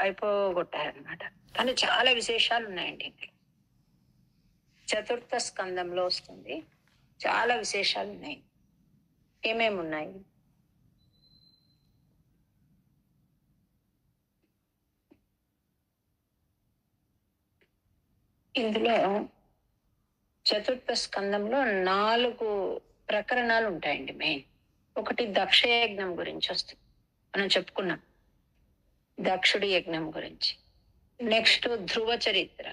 అయిపోగొట్టారనమాట. కానీ చాలా విశేషాలు ఉన్నాయండి ఇందులో. చతుర్థ స్కందంలో వస్తుంది. చాలా విశేషాలు ఉన్నాయి. ఏమేమి ఉన్నాయి? ఇందులో చతుర్థ స్కందంలో 4 ప్రకరణాలు ఉంటాయండి. మెయిన్ ఒకటి దక్షయజ్ఞం గురించి వస్తుంది, మనం చెప్పుకున్నాం దక్షుడి యజ్ఞం గురించి. నెక్స్ట్ ధ్రువ చరిత్ర,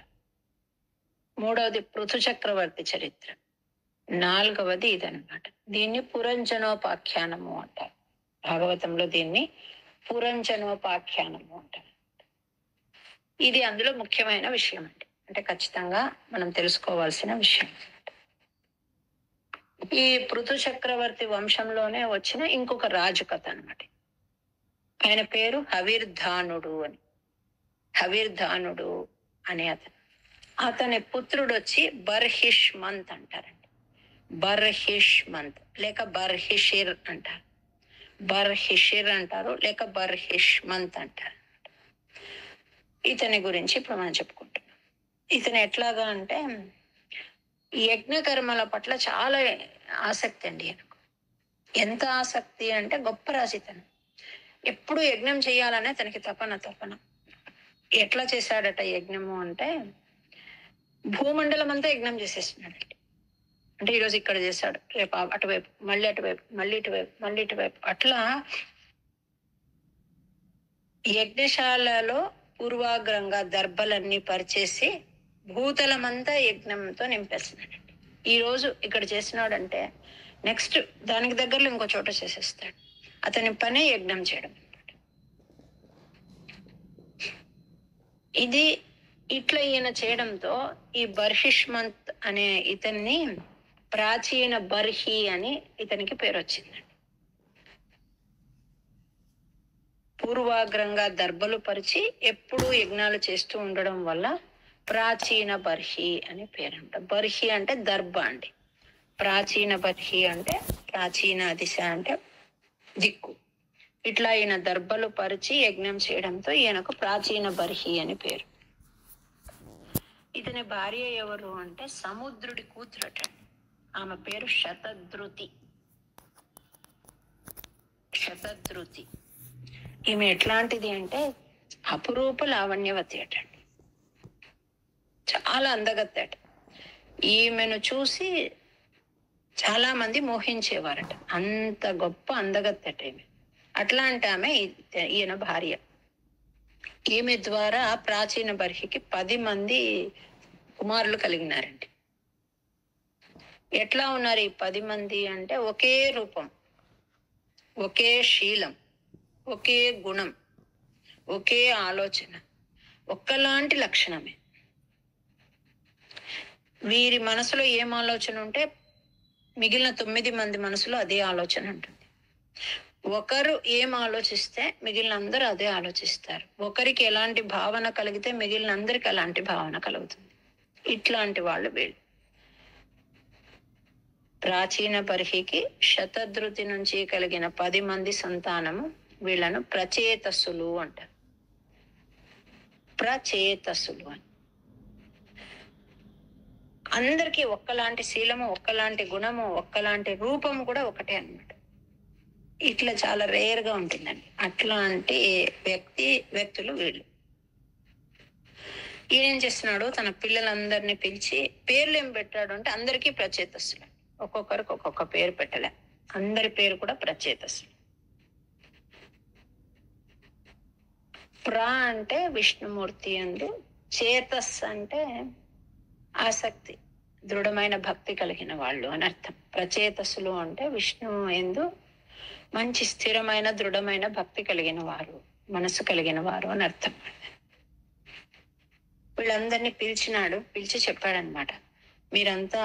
మూడవది పృథు చక్రవర్తి చరిత్ర, 4వది ఇదనమాట. దీన్ని పురంజనోపాఖ్యానము అంటారు. భాగవతంలో దీన్ని పురంజనోపాఖ్యానము అంటారు. ఇది అందులో ముఖ్యమైన విషయం అండి, అంటే ఖచ్చితంగా మనం తెలుసుకోవాల్సిన విషయం. ఈ పృథు చక్రవర్తి వంశంలోనే వచ్చిన ఇంకొక రాజు కథ అనమాట. ఆయన పేరు హవిర్ధానుడు అని. హవిర్ధానుడు అనే అతని పుత్రుడు వచ్చి బర్హిష్మంత్ అంటారండి. బర్హిష్మంత్ లేక బర్హిషిర్ అంటారు. బర్హిషిర్ అంటారు లేక బర్హిష్మంత్ అంటారు. ఇతని గురించి ఇప్పుడు మనం చెప్పుకుంటున్నాం. ఇతను ఎట్లాగా అంటే యజ్ఞ కర్మల పట్ల చాలా ఆసక్తి అండి ఆయనకు. ఎంత ఆసక్తి అంటే గొప్ప రాజుతను. ఎప్పుడు యజ్ఞం చేయాలనే తనకి తపన. ఎట్లా చేశాడట యజ్ఞము అంటే భూమండలం అంతా యజ్ఞం చేసేస్తున్నాడండి. అంటే ఈరోజు ఇక్కడ చేశాడు, రేపు అటువైపు, మళ్ళీ అటువైపు, మళ్ళీ ఇటువైపు, మళ్ళీ ఇటువైపు, అట్లా యజ్ఞశాలలో పూర్వాగ్రంగా దర్భలన్నీ పరిచేసి భూతలమంతా యజ్ఞంతో నింపేస్తున్నాడండి. ఈ రోజు ఇక్కడ చేసినాడంటే నెక్స్ట్ దానికి దగ్గరలో ఇంకో చోట చేసేస్తాడు. అతని పనే యజ్ఞం చేయడం అనమాట. ఇది ఇట్లా ఈయన చేయడంతో ఈ బర్హిష్మంత్ అనే ఇతన్ని ప్రాచీన బర్హి అని ఇతనికి పేరు వచ్చిందండి. పూర్వాగ్రంగా దర్భలు పరిచి ఎప్పుడూ యజ్ఞాలు చేస్తూ ఉండడం వల్ల ప్రాచీన బర్హి అని పేరంట. బర్హి అంటే దర్భ అండి. ప్రాచీన బర్హి అంటే ప్రాచీన దిశ అంటే దిక్కు. ఇట్లా ఈయన దర్భలు పరిచి యజ్ఞం చేయడంతో ఈయనకు ప్రాచీన బర్హి అని పేరు. ఇతని భార్య ఎవరు అంటే సముద్రుడి కూతురట. ఆమె పేరు శతధృతి. శతధృతి ఈమె ఎట్లాంటిది అంటే అపురూప లావణ్యవతి అటండి. చాలా అందగత్తె అట. ఈమెను చూసి చాలా మంది మోహించేవారట. అంత గొప్ప అందగత్తె అట ఈమె. అట్లాంటి ఆమె ఈయన భార్య. ఈమె ద్వారా ప్రాచీన బర్హికి 10 మంది కుమారులు కలిగినారండి. ఎట్లా ఉన్నారు ఈ 10 మంది అంటే ఒకే రూపం, ఒకే శీలం, ఒకే గుణం, ఒకే ఆలోచన, ఒక్కలాంటి లక్షణమే. వీరి మనసులో ఏం ఆలోచన ఉంటే మిగిలిన 9 మంది మనసులో అదే ఆలోచన ఉంటుంది. ఒకరు ఏం ఆలోచిస్తే మిగిలిన అందరూ అదే ఆలోచిస్తారు. ఒకరికి ఎలాంటి భావన కలిగితే మిగిలిన అందరికి అలాంటి భావన కలుగుతుంది. ఇట్లాంటి వాళ్ళు వీళ్ళు. ప్రాచీన బర్హికి శతధృతి నుంచి కలిగిన 10 మంది సంతానము. వీళ్ళను ప్రచేతసులు అంటారు. ప్రచేతసులు అని. అందరికీ ఒక్కలాంటి శీలము, ఒక్కలాంటి గుణము, ఒక్కలాంటి రూపము కూడా ఒకటే అన్నమాట. ఇట్లా చాలా రేర్ గా ఉంటుందండి. అట్లాంటి వ్యక్తులు వీళ్ళు. ఈయనేం చేస్తున్నాడు, తన పిల్లలందరినీ పిలిచి పేర్లు ఏం పెట్టాడు అంటే అందరికీ ప్రచేతస్సులు. ఒక్కొక్కరికి ఒక్కొక్క పేరు పెట్టలే, అందరి పేరు కూడా ప్రచేతస్సులు. ప్ర అంటే విష్ణుమూర్తి అందు, చేతస్ అంటే ఆసక్తి, దృఢమైన భక్తి కలిగిన వాళ్ళు అని అర్థం. ప్రచేతస్సులు అంటే విష్ణు ఎందు మంచి స్థిరమైన దృఢమైన భక్తి కలిగిన వారు, మనసు కలిగిన వారు అని అర్థం. వీళ్ళందరినీ పిలిచి చెప్పాడనమాట, మీరంతా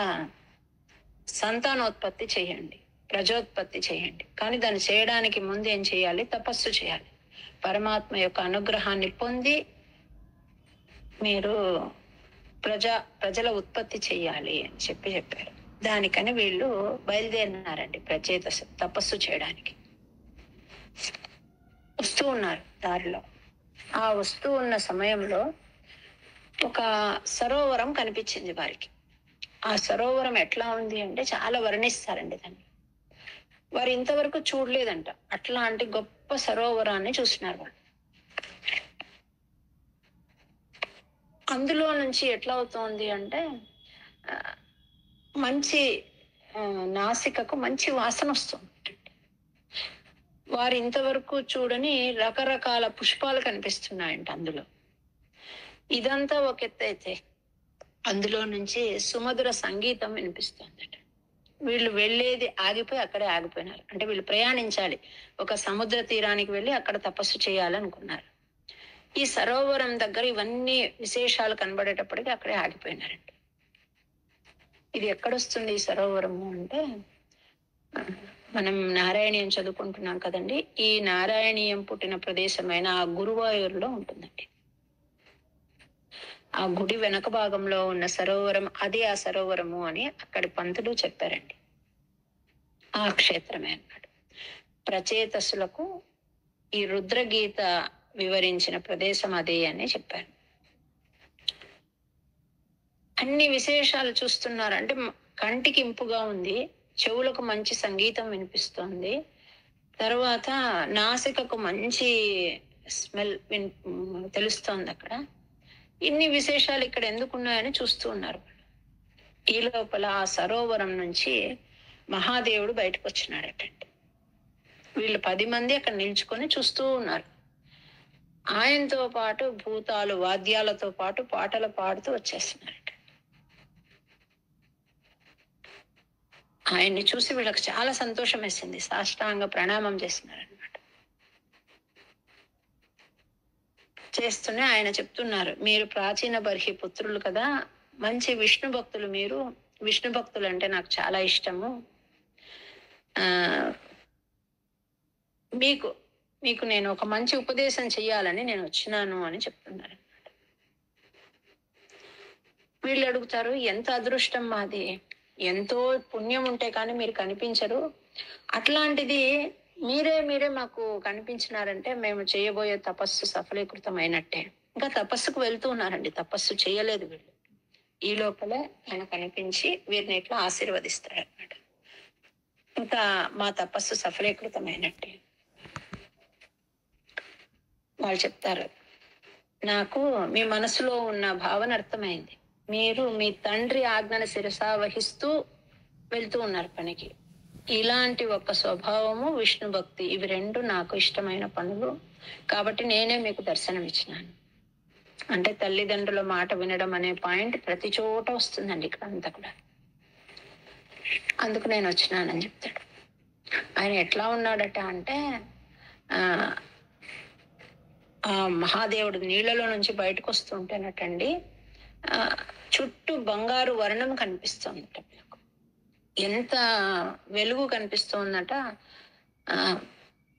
సంతానోత్పత్తి చేయండి, ప్రజోత్పత్తి చేయండి. కానీ దాన్ని చేయడానికి ముందు ఏం చేయాలి? తపస్సు చేయాలి. పరమాత్మ యొక్క అనుగ్రహాన్ని పొంది మీరు ప్రజల ఉత్పత్తి చెయ్యాలి అని చెప్పారు. దానికని వీళ్ళు బయలుదేరినారండి తపస్సు చేయడానికి. వస్తూ ఉన్నారు దారిలో. ఆ వస్తూ ఉన్న సమయంలో ఒక సరోవరం కనిపించింది వారికి. ఆ సరోవరం ఎట్లా ఉంది అంటే చాలా వర్ణిస్తారండి దాన్ని. వారు ఇంతవరకు చూడలేదంట. అట్లాంటి గొప్ప సరోవరాన్ని చూసినారు వాళ్ళు. అందులో నుంచి ఎట్లా అవుతోంది అంటే ఆ, మంచి నాసికకు మంచి వాసన వస్తుంది. వారు ఇంతవరకు చూడని రకరకాల పుష్పాలు కనిపిస్తున్నాయంట అందులో. ఇదంతా ఒక ఎత్తు అయితే అందులో నుంచి సుమధుర సంగీతం వినిపిస్తుందట. వీళ్ళు వెళ్ళేది ఆగిపోయి అక్కడే ఆగిపోయినారు. అంటే వీళ్ళు ప్రయాణించాలి, ఒక సముద్ర తీరానికి వెళ్ళి అక్కడ తపస్సు చేయాలనుకున్నారు. ఈ సరోవరం దగ్గర ఇవన్నీ విశేషాలు కనబడేటప్పటికి అక్కడే ఆగిపోయినారంట. ఇది ఎక్కడొస్తుంది ఈ సరోవరము అంటే, మనం నారాయణీయం చదువుకుంటున్నాం కదండి. ఈ నారాయణీయం పుట్టిన ప్రదేశమైన ఆ గురువాయూరులో ఉంటుందండి. ఆ గుడి వెనక భాగంలో ఉన్న సరోవరం అది ఆ సరోవరము అని అక్కడి పంతులు చెప్పారండి. ఆ క్షేత్రమే అన్నాడు. ప్రచేతసులకు ఈ రుద్రగీత వివరించిన ప్రదేశం అదే అని చెప్పారు. అన్ని విశేషాలు చూస్తున్నారు. అంటే కంటికి ఇంపుగా ఉంది, చెవులకు మంచి సంగీతం వినిపిస్తోంది, తర్వాత నాసికకు మంచి స్మెల్ తెలుస్తోంది అక్కడ. ఇన్ని విశేషాలు ఇక్కడ ఎందుకున్నాయని చూస్తూ ఉన్నారు. ఈ లోపల ఆ సరోవరం నుంచి మహాదేవుడు బయటకు వచ్చినాడటండి. వీళ్ళు 10 మంది అక్కడ నిల్చుకొని చూస్తూ ఉన్నారు. ఆయనతో పాటు భూతాలు వాద్యాలతో పాటు పాటలు పాడుతూ వచ్చేస్తున్నారట. ఆయన్ని చూసి వీళ్ళకి చాలా సంతోషం వేసింది. సాష్టాంగ ప్రణామం చేస్తున్నారనమాట. చేస్తూనే ఆయన చెప్తున్నారు, మీరు ప్రాచీన బర్హి పుత్రులు కదా, మంచి విష్ణు భక్తులు మీరు. విష్ణు భక్తులు అంటే నాకు చాలా ఇష్టము. ఆ మీకు మీకు నేను ఒక మంచి ఉపదేశం చెయ్యాలని నేను వచ్చినాను అని చెప్తున్నారు. వీళ్ళు అడుగుతారు, ఎంత అదృష్టం మాది, ఎంతో పుణ్యం ఉంటే కానీ మీరు కనిపించరు, అట్లాంటిది మీరే మాకు కనిపించినారంటే మేము చేయబోయే తపస్సు సఫలీకృతం అయినట్టే. ఇంకా తపస్సుకు వెళ్తూ ఉన్నారండి, తపస్సు చేయలేదు వీళ్ళు. ఈ లోపలే ఆయన కనిపించి వీరిని ఇట్లా ఆశీర్వదిస్తాడు అన్నమాట. ఇంకా మా తపస్సు సఫలీకృతమైనట్టే. వాళ్ళు చెప్తారు, నాకు మీ మనసులో ఉన్న భావన అర్థమైంది. మీరు మీ తండ్రి ఆజ్ఞను శిరసా వహిస్తూ వెళ్తూ ఉన్నారు పనికి. ఇలాంటి ఒక స్వభావము, విష్ణు భక్తి, ఇవి రెండు నాకు ఇష్టమైన పనులు కాబట్టి నేనే మీకు దర్శనం ఇచ్చినాను. అంటే తల్లిదండ్రుల మాట వినడం అనే పాయింట్ ప్రతి చోట వస్తుందండి ఇక్కడ అంతా కూడా. అందుకు నేను వచ్చినానని చెప్తాడు. ఆయన ఎట్లా ఉన్నాడట అంటే ఆ మహాదేవుడు నీళ్లలో నుంచి బయటకు వస్తుంటేనటండి చుట్టూ బంగారు వర్ణం కనిపిస్తుందట. ఎంత వెలుగు కనిపిస్తోందట.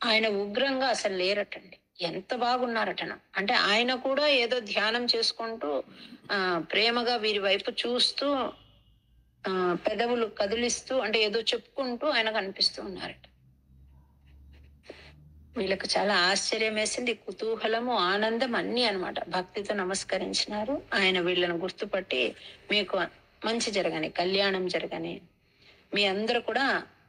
ఆయన ఉగ్రంగా అసలు లేరటండి, ఎంత బాగున్నారటన. అంటే ఆయన కూడా ఏదో ధ్యానం చేసుకుంటూ ప్రేమగా వీరి వైపు చూస్తూ పెదవులు కదిలిస్తూ అంటే ఏదో చెప్పుకుంటూ ఆయన కనిపిస్తూ ఉన్నారట. వీళ్ళకు చాలా ఆశ్చర్యం వేసింది, కుతూహలము, ఆనందం అన్ని అనమాట. భక్తితో నమస్కరించినారు. ఆయన వీళ్ళను గుర్తుపట్టి, మీకు మంచి జరగని, కళ్యాణం జరగని, మీ అందరూ కూడా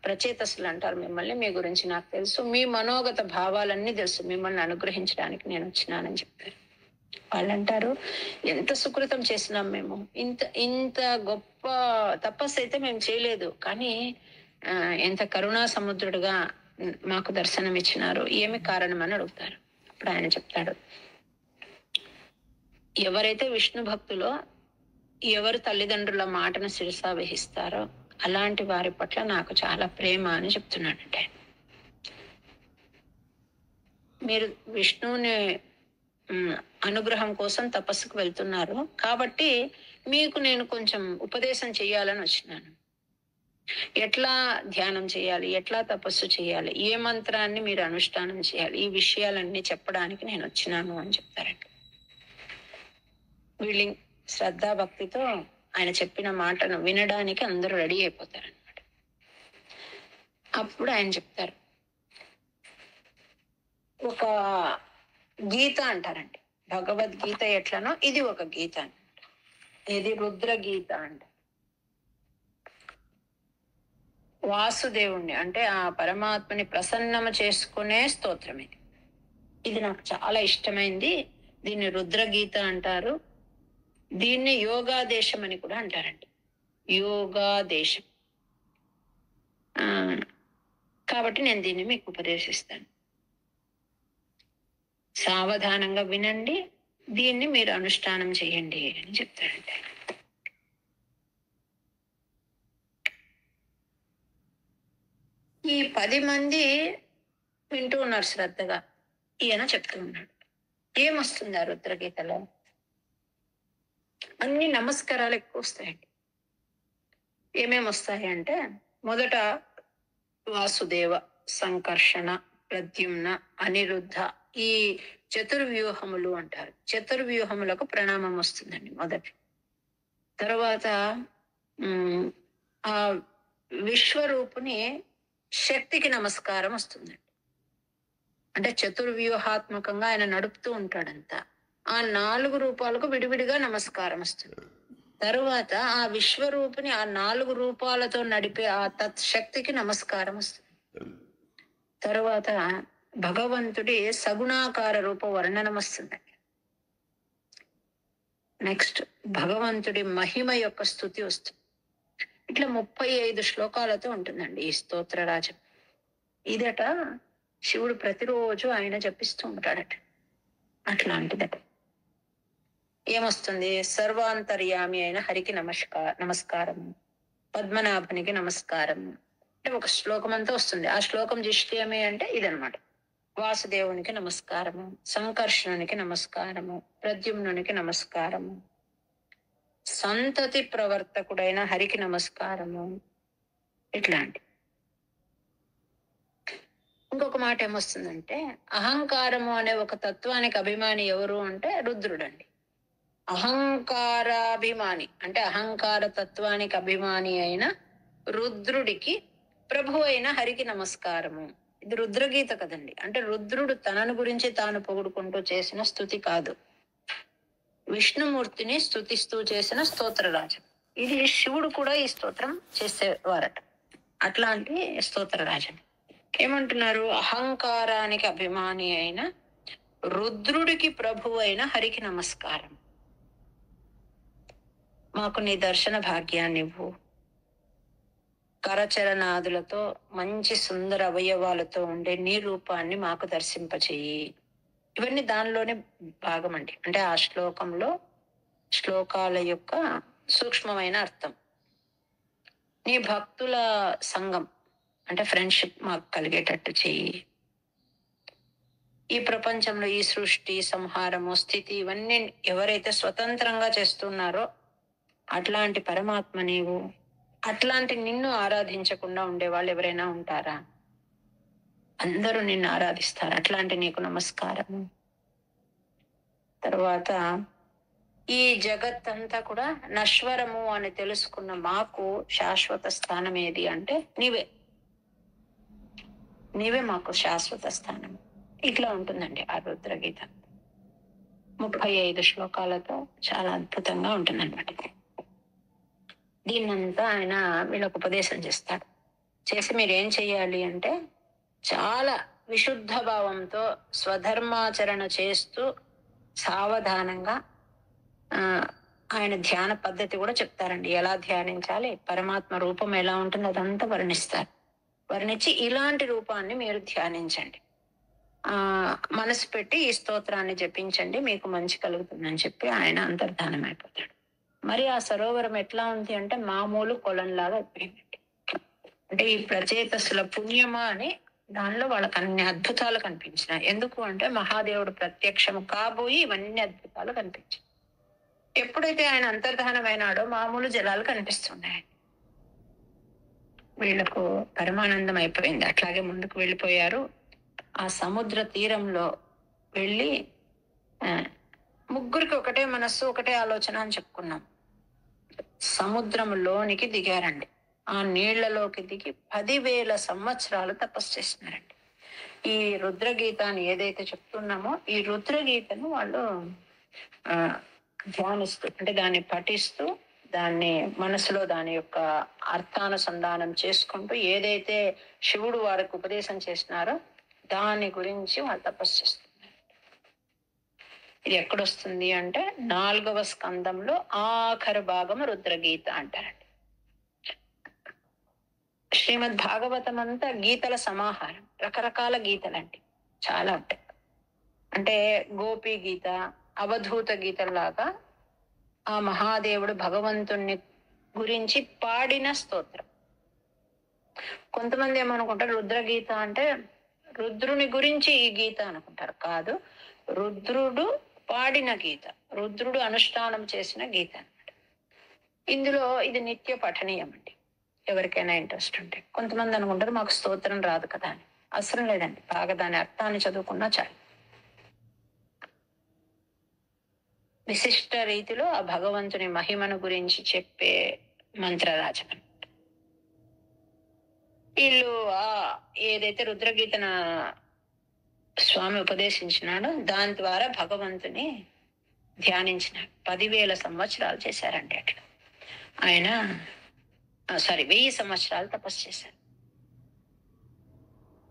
ప్రచేతసులు అంటారు మిమ్మల్ని, మీ గురించి నాకు తెలుసు, మీ మనోగత భావాలన్నీ తెలుసు, మిమ్మల్ని అనుగ్రహించడానికి నేను వచ్చినానని చెప్పారు. వాళ్ళంటారు, ఎంత సుకృతం చేసినాం మేము, ఇంత గొప్ప తపస్సు అయితే మేము చేయలేదు, కానీ ఎంత కరుణా సముద్రుడుగా మాకు దర్శనం ఇచ్చినారు, ఏమి కారణం అని అడుగుతారు. అప్పుడు ఆయన చెప్తాడు, ఎవరైతే విష్ణు భక్తులో, ఎవరు తల్లిదండ్రుల మాటను శిరసా వహిస్తారో అలాంటి వారి పట్ల నాకు చాలా ప్రేమ అని చెప్తున్నాడంటే. మీరు విష్ణువుని అనుగ్రహం కోసం తపస్సుకు వెళ్తున్నారు కాబట్టి మీకు నేను కొంచెం ఉపదేశం చెయ్యాలని వచ్చినాను. ఎట్లా ధ్యానం చేయాలి, ఎట్లా తపస్సు చేయాలి, ఏ మంత్రాన్ని మీరు అనుష్ఠానం చేయాలి, ఈ విషయాలన్నీ చెప్పడానికి నేను వచ్చినాను అని చెప్తారండి. వీళ్ళు శ్రద్ధా భక్తితో ఆయన చెప్పిన మాటను వినడానికి అందరూ రెడీ అయిపోతారనమాట. అప్పుడు ఆయన చెప్తారు, ఒక గీత అంటారండి. భగవద్గీత ఎట్లనో ఇది ఒక గీత. ఇది రుద్ర గీత అంట. వాసుదేవుణ్ణి అంటే ఆ పరమాత్మని ప్రసన్నము చేసుకునే స్తోత్రం ఇది. ఇది నాకు చాలా ఇష్టమైంది. దీన్ని రుద్రగీత అంటారు. దీన్ని యోగాదేశం అని కూడా అంటారండి. యోగాదేశం. కాబట్టి నేను దీన్ని మీకు ఉపదేశిస్తాను. సావధానంగా వినండి, దీన్ని మీరు అనుష్ఠానం చేయండి అని చెప్తారండి. ఈ 10 మంది వింటూ ఉన్నారు శ్రద్ధగా. ఈయన చెప్తూ ఉన్నాడు. ఏమొస్తుంది ఆ రుద్రగీతలో? అన్ని నమస్కారాలు ఎక్కువ వస్తాయండి. ఏమేమి వస్తాయి అంటే, మొదట వాసుదేవ, సంకర్షణ, ప్రద్యుమ్న, అనిరుద్ధ, ఈ చతుర్వ్యూహములు అంటారు. చతుర్వ్యూహములకు ప్రణామం వస్తుందండి మొదటి. తర్వాత ఆ విశ్వరూపుని శక్తికి నమస్కారం వస్తుందండి. అంటే చతుర్వ్యూహాత్మకంగా ఆయన నడుపుతూ ఉంటాడంతా. ఆ 4 రూపాలకు విడివిడిగా నమస్కారం వస్తుంది. తరువాత ఆ విశ్వరూపిని ఆ 4 రూపాలతో నడిపే ఆ తత్శక్తికి నమస్కారం వస్తుంది. తరువాత భగవంతుడి సగుణాకార రూప వర్ణనం వస్తుందండి. నెక్స్ట్ భగవంతుడి మహిమ యొక్క స్తుతి వస్తుంది. ఇట్లా 35 శ్లోకాలతో ఉంటుందండి ఈ స్తోత్ర రాజం. ఇదట శివుడు ప్రతిరోజు ఆయన జపిస్తూ ఉంటాడట. అట్లాంటిదట. ఏమొస్తుంది? సర్వాంతర్యామి అయిన హరికి నమస్కారం, పద్మనాభనికి నమస్కారం అంటే ఒక శ్లోకం అంతా వస్తుంది. ఆ శ్లోకం దిష్టి ఏమి అంటే ఇదనమాట. వాసుదేవునికి నమస్కారము, సంకర్షణునికి నమస్కారము, ప్రద్యుమ్నునికి నమస్కారము, సంతతి ప్రవర్తకుడైన హరికి నమస్కారము. ఇట్లాంటి ఇంకొక మాట ఏమొస్తుందంటే, అహంకారము అనే ఒక తత్వానికి అభిమాని ఎవరు అంటే రుద్రుడండి. అహంకారాభిమాని అంటే అహంకార తత్వానికి అభిమాని అయిన రుద్రుడికి ప్రభు అయిన హరికి నమస్కారము. ఇది రుద్రగీత కదండి. అంటే రుద్రుడు తనను గురించి తాను పొగుడుకుంటూ చేసిన స్తుతి కాదు, విష్ణుమూర్తిని స్తుతిస్తూ చేసిన స్తోత్రరాజం. ఇది శివుడు కూడా ఈ స్తోత్రం చేసేవారట. అట్లాంటి స్తోత్రరాజం. ఏమంటున్నారు? అహంకారానికి అభిమాని అయిన రుద్రుడికి ప్రభు అయిన హరికి నమస్కారం. మాకు నీ దర్శన భాగ్యాన్ని ఇవ్వు. కరచరణాదులతో మంచి సుందర అవయవాలతో ఉండే నీ రూపాన్ని మాకు దర్శింపచేయి. ఇవన్నీ దానిలోనే భాగమండి. అంటే ఆ శ్లోకంలో శ్లోకాల యొక్క సూక్ష్మమైన అర్థం. నీ భక్తుల సంఘం అంటే ఫ్రెండ్షిప్ మాకు కలిగేటట్టు చెయ్యి. ఈ ప్రపంచంలో ఈ సృష్టి, సంహారము, స్థితి ఇవన్నీ ఎవరైతే స్వతంత్రంగా చేస్తున్నారో అట్లాంటి పరమాత్మ నీవు. అట్లాంటి నిన్ను ఆరాధించకుండా ఉండే వాళ్ళు ఎవరైనా ఉంటారా? అందరూ నిన్ను ఆరాధిస్తారు. అట్లాంటి నీకు నమస్కారము. తర్వాత ఈ జగత్తంతా కూడా నశ్వరము అని తెలుసుకున్న మాకు శాశ్వత స్థానం ఏది అంటే నీవే. నీవే మాకు శాశ్వత స్థానం. ఇట్లా ఉంటుందండి ఆ రుద్రగీత. 35 శ్లోకాలతో చాలా అద్భుతంగా ఉంటుందన్నమాట. దీన్నంతా ఆయన వీళ్ళకు ఉపదేశం చేస్తాడు. చేసి మీరేం చెయ్యాలి అంటే చాలా విశుద్ధ భావంతో స్వధర్మాచరణ చేస్తూ సావధానంగా ఆయన ధ్యాన పద్ధతి కూడా చెప్తారండి. ఎలా ధ్యానించాలి, పరమాత్మ రూపం ఎలా ఉంటుంది అదంతా వర్ణిస్తారు. వర్ణించి ఇలాంటి రూపాన్ని మీరు ధ్యానించండి, మనసు పెట్టి ఈ స్తోత్రాన్ని జపించండి, మీకు మంచి కలుగుతుందని చెప్పి ఆయన అంతర్ధానం అయిపోతాడు. మరి ఆ సరోవరం ఎట్లా ఉంది అంటే మామూలు కొలంలాగా అయిపోయిందండి. అంటే ఈ ప్రచేతసుల పుణ్యమా అని దానిలో వాళ్ళకి అన్ని అద్భుతాలు కనిపించినాయి. ఎందుకు అంటే మహాదేవుడు ప్రత్యక్షము కాబోయి ఇవన్నీ అద్భుతాలు కనిపించాయి. ఎప్పుడైతే ఆయన అంతర్ధానం అయినాడో మామూలు జలాలు కనిపిస్తున్నాయి. వీళ్లకు పరమానందం అయిపోయింది. అట్లాగే ముందుకు వెళ్ళిపోయారు. ఆ సముద్ర తీరంలో వెళ్ళి ముగ్గురికి ఒకటే మనస్సు, ఒకటే ఆలోచన అని చెప్పుకున్నాం. సముద్రంలోనికి దిగారండి. ఆ నీళ్లలోకి దిగి 10,000 సంవత్సరాలు తపస్సు చేసినారండి. ఈ రుద్రగీత అని ఏదైతే చెప్తున్నామో ఈ రుద్రగీతను వాళ్ళు ఆ ధ్యానిస్తూ అంటే దాన్ని పఠిస్తూ దాన్ని మనసులో దాని యొక్క అర్థానుసంధానం చేసుకుంటూ ఏదైతే శివుడు వారికి ఉపదేశం చేసినారో దాని గురించి వాళ్ళు తపస్సు చేస్తున్నారు. ఇది ఎక్కడొస్తుంది అంటే 4వ స్కందంలో ఆఖరి భాగం రుద్రగీత అంటారండి. శ్రీమద్ భాగవతం అంతా గీతల సమాహారం, రకరకాల గీతలండి చాలా ఉంటాయి. అంటే గోపి గీత, అవధూత గీతలాగా ఆ మహాదేవుడు భగవంతుణ్ణి గురించి పాడిన స్తోత్రం. కొంతమంది ఏమనుకుంటారు రుద్రగీత అంటే రుద్రుని గురించి ఈ గీత అనుకుంటారు. కాదు, రుద్రుడు పాడిన గీత, రుద్రుడు అనుష్ఠానం చేసిన గీత అన్నమాట. ఇందులో ఇది నిత్య పఠనీయం అండి, ఎవరికైనా ఇంట్రెస్ట్ ఉంటే. కొంతమంది అనుకుంటారు మాకు స్తోత్రం రాదు కదా అని. అవసరం లేదండి, బాగా దాని అర్థాన్ని చదువుకున్నా చాలు. విశిష్ట రీతిలో ఆ భగవంతుని మహిమను గురించి చెప్పే మంత్రరాజం. వీళ్ళు ఏదైతే రుద్రగీతన స్వామి ఉపదేశించినాడో దాని ద్వారా భగవంతుని ధ్యానించినాడు. 10,000 సంవత్సరాలు చేశారండి అట్లా. ఆయన 1000 సంవత్సరాలు తపస్సు చేశారు.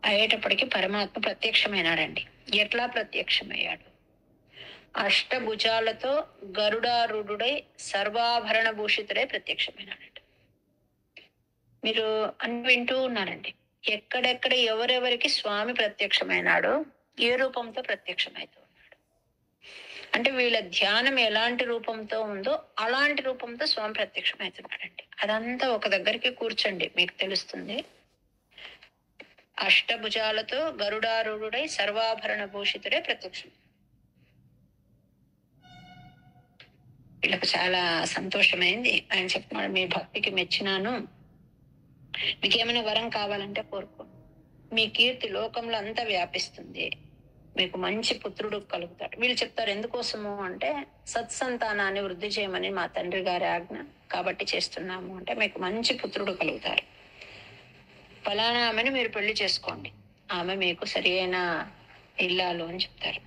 అయ్యేటప్పటికి పరమాత్మ ప్రత్యక్షమైనాడండి. ఎట్లా ప్రత్యక్షమయ్యాడు? అష్టభుజాలతో గరుడారూఢుడై సర్వాభరణ భూషితుడై ప్రత్యక్షమైనాడంట. మీరు అన్ని వింటూ ఉన్నారండి. ఎక్కడెక్కడ ఎవరెవరికి స్వామి ప్రత్యక్షమైనాడో ఏ రూపంతో ప్రత్యక్షమైతూ ఉన్నాడు అంటే వీళ్ళ ధ్యానం ఎలాంటి రూపంతో ఉందో అలాంటి రూపంతో స్వామి ప్రత్యక్షమవుతున్నాడండి. అదంతా ఒక దగ్గరికి కూర్చోండి, మీకు తెలుస్తుంది. అష్టభుజాలతో గరుడారూఢుడై సర్వాభరణ భూషితుడే ప్రత్యక్షం. వీళ్ళకు చాలా సంతోషమైంది. ఆయన చెప్తున్నాడు, మీ భక్తికి మెచ్చినాను, మీకు ఏమైనా వరం కావాలంటే కోరుకో, మీ కీర్తి లోకంలో అంతా వ్యాపిస్తుంది, మీకు మంచి పుత్రుడు కలుగుతాడు. వీళ్ళు చెప్తారు ఎందుకోసము అంటే సత్సంతానాన్ని వృద్ధి చేయమని మా తండ్రి గారి ఆజ్ఞ, కాబట్టి చేస్తున్నాము. అంటే మీకు మంచి పుత్రుడు కలుగుతారు, ఫలానా ఆమెను మీరు పెళ్లి చేసుకోండి, ఆమె మీకు సరి అయిన ఇల్లాలు అని చెప్తారు.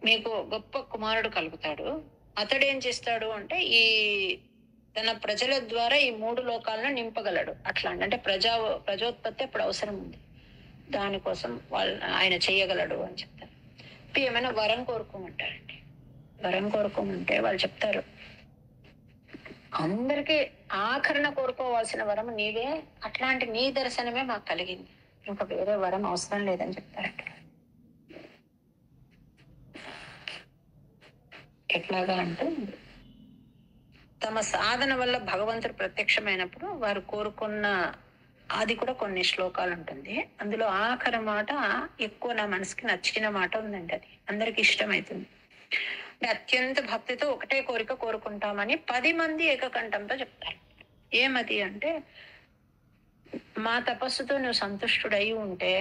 మీకు గొప్ప కుమారుడు కలుగుతాడు, అతడేం చేస్తాడు అంటే ఈ తన ప్రజల ద్వారా ఈ 3 లోకాలను నింపగలడు. అట్లా అంటే ప్రజోత్పత్తి అప్పుడు అవసరం ఉంది, దానికోసం ఆయన చెయ్యగలడు అని చెప్తారు. ఏమైనా వరం కోరుకోమంటారండి. వరం కోరుకోమంటే వాళ్ళు చెప్తారు, అందరికీ ఆఖరణ కోరుకోవాల్సిన వరం నీవే, అట్లాంటి నీ దర్శనమే మాకు కలిగింది, ఇంకా వేరే వరం అవసరం లేదని చెప్తారంట. ఎట్లాగా అంటే తమ సాధన వల్ల భగవంతుడు ప్రత్యక్షమైనప్పుడు వారు కోరుకున్న అది కూడా కొన్ని శ్లోకాలు ఉంటుంది. అందులో ఆఖరి మాట ఎక్కువ నా మనసుకి నచ్చిన మాట ఉందండి. అది అందరికి ఇష్టమవుతుంది. అంటే అత్యంత భక్తితో ఒకటే కోరిక కోరుకుంటామని 10 మంది ఏకకంఠంతో చెప్తారు. ఏమది అంటే, మా తపస్సుతో నువ్వు సంతుష్టుడై ఉంటే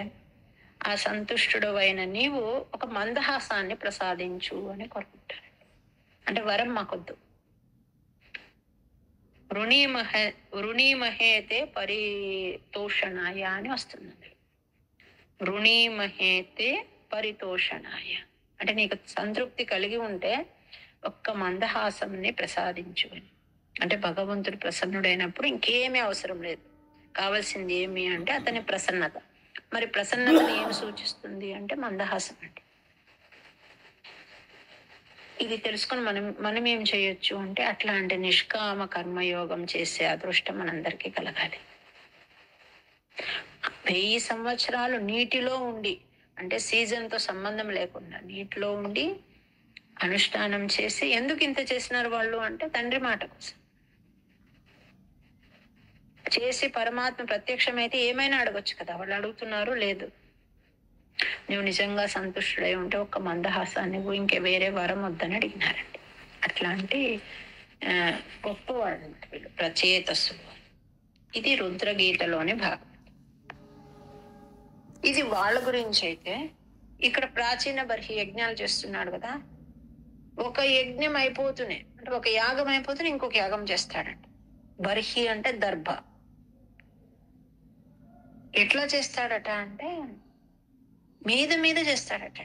ఆ సంతుష్టుడు అయిన నీవు ఒక మందహాసాన్ని ప్రసాదించు అని కోరుకుంటారు. అంటే వరం మాకొద్దు, రుణీమహేతే పరితోషణాయ అని వస్తుంది. రుణీమహేతే పరితోషణాయ అంటే నీకు సంతృప్తి కలిగి ఉంటే ఒక్క మందహాసంని ప్రసాదించు అని. అంటే భగవంతుడు ప్రసన్నుడైనప్పుడు ఇంకేమీ అవసరం లేదు, కావాల్సింది ఏమి అంటే అతని ప్రసన్నత. మరి ప్రసన్నతని ఏమి సూచిస్తుంది అంటే మందహాసం అండి. ఇది తెలుసుకొని మనం ఏం చేయొచ్చు అంటే అట్లాంటి నిష్కామ కర్మయోగం చేసే అదృష్టం మనందరికీ కలగాలి. 1000 సంవత్సరాలు నీటిలో ఉండి, అంటే సీజన్ తో సంబంధం లేకుండా నీటిలో ఉండి అనుష్ఠానం చేసి, ఎందుకు ఇంత చేసినారు వాళ్ళు అంటే తండ్రి మాట కోసం చేసి పరమాత్మ ప్రత్యక్షమైతే ఏమైనా అడగొచ్చు కదా. వాళ్ళు అడుగుతున్నారు లేదు, నువ్వు నిజంగా సంతుష్టుడై ఉంటే ఒక్క మందహాసాన్ని ఇంకే వేరే వరం వద్దని అడిగినారండి. అట్లాంటి గొప్పవాడు వీళ్ళు, ప్రచేతస్సులు. ఇది రుద్రగీతలోని భాగం. ఇది వాళ్ళ గురించి అయితే ఇక్కడ ప్రాచీన బర్హి యజ్ఞాలు చేస్తున్నాడు కదా, ఒక యజ్ఞం అయిపోతూనే అంటే ఒక యాగం అయిపోతూనే ఇంకొక యాగం చేస్తాడంట. బర్హి అంటే దర్భ. ఎట్లా చేస్తాడట అంటే మీద మీద చేస్తాడట.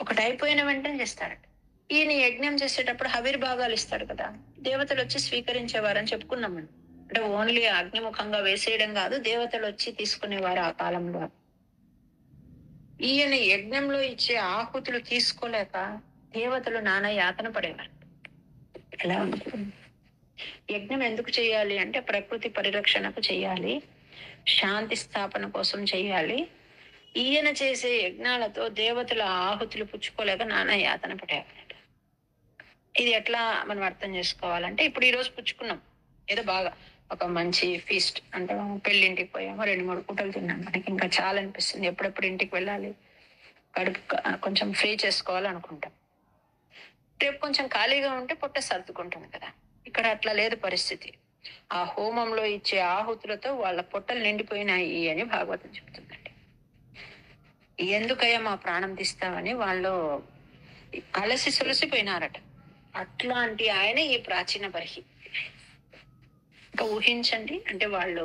ఒకటి అయిపోయిన వెంటనే చేస్తాడట. ఈయన యజ్ఞం చేసేటప్పుడు హవిర్భాగాలు ఇస్తాడు కదా, దేవతలు వచ్చి స్వీకరించేవారని చెప్పుకున్నాం మనం. అంటే ఓన్లీ అగ్నిముఖంగా వేసేయడం కాదు, దేవతలు వచ్చి తీసుకునేవారు ఆ కాలంలో. ఈయన యజ్ఞంలో ఇచ్చే ఆహుతులు తీసుకోలేక దేవతలు నానా యాతన పడేవారు. ఎలా ఉంటుంది? యజ్ఞం ఎందుకు చేయాలి అంటే ప్రకృతి పరిరక్షణకు చేయాలి, శాంతి స్థాపన కోసం చేయాలి. ఈయన చేసే యజ్ఞాలతో దేవతల ఆహుతులు పుచ్చుకోలేక నానా యాతన పడేవారు. ఇది ఎట్లా మనం అర్థం చేసుకోవాలంటే, ఇప్పుడు ఈ రోజు పుచ్చుకున్నాం, ఏదో బాగా ఒక మంచి ఫీస్ట్ అంటే పెళ్ళింటికి పోయాము, 2-3 పూటలు తిన్నాం, మనకి ఇంకా చాలా అనిపిస్తుంది, ఎప్పుడెప్పుడు ఇంటికి వెళ్ళాలి, కడుపు కొంచెం ఫ్రీ చేసుకోవాలనుకుంటాం. రేపు కొంచెం ఖాళీగా ఉంటే పొట్ట సర్దుకుంటుంది కదా. ఇక్కడ అట్లా లేదు పరిస్థితి. ఆ హోమంలో ఇచ్చే ఆహుతులతో వాళ్ళ పొట్టలు నిండిపోయినాయి అని భాగవతం చెప్తుందండి. ఎందుకయ్యా మా ప్రాణం తీస్తామని వాళ్ళు అలసి సొలసిపోయినారట. అట్లాంటి ఆయన ఈ ప్రాచీన బర్హి. ఇంకా ఊహించండి, అంటే వాళ్ళు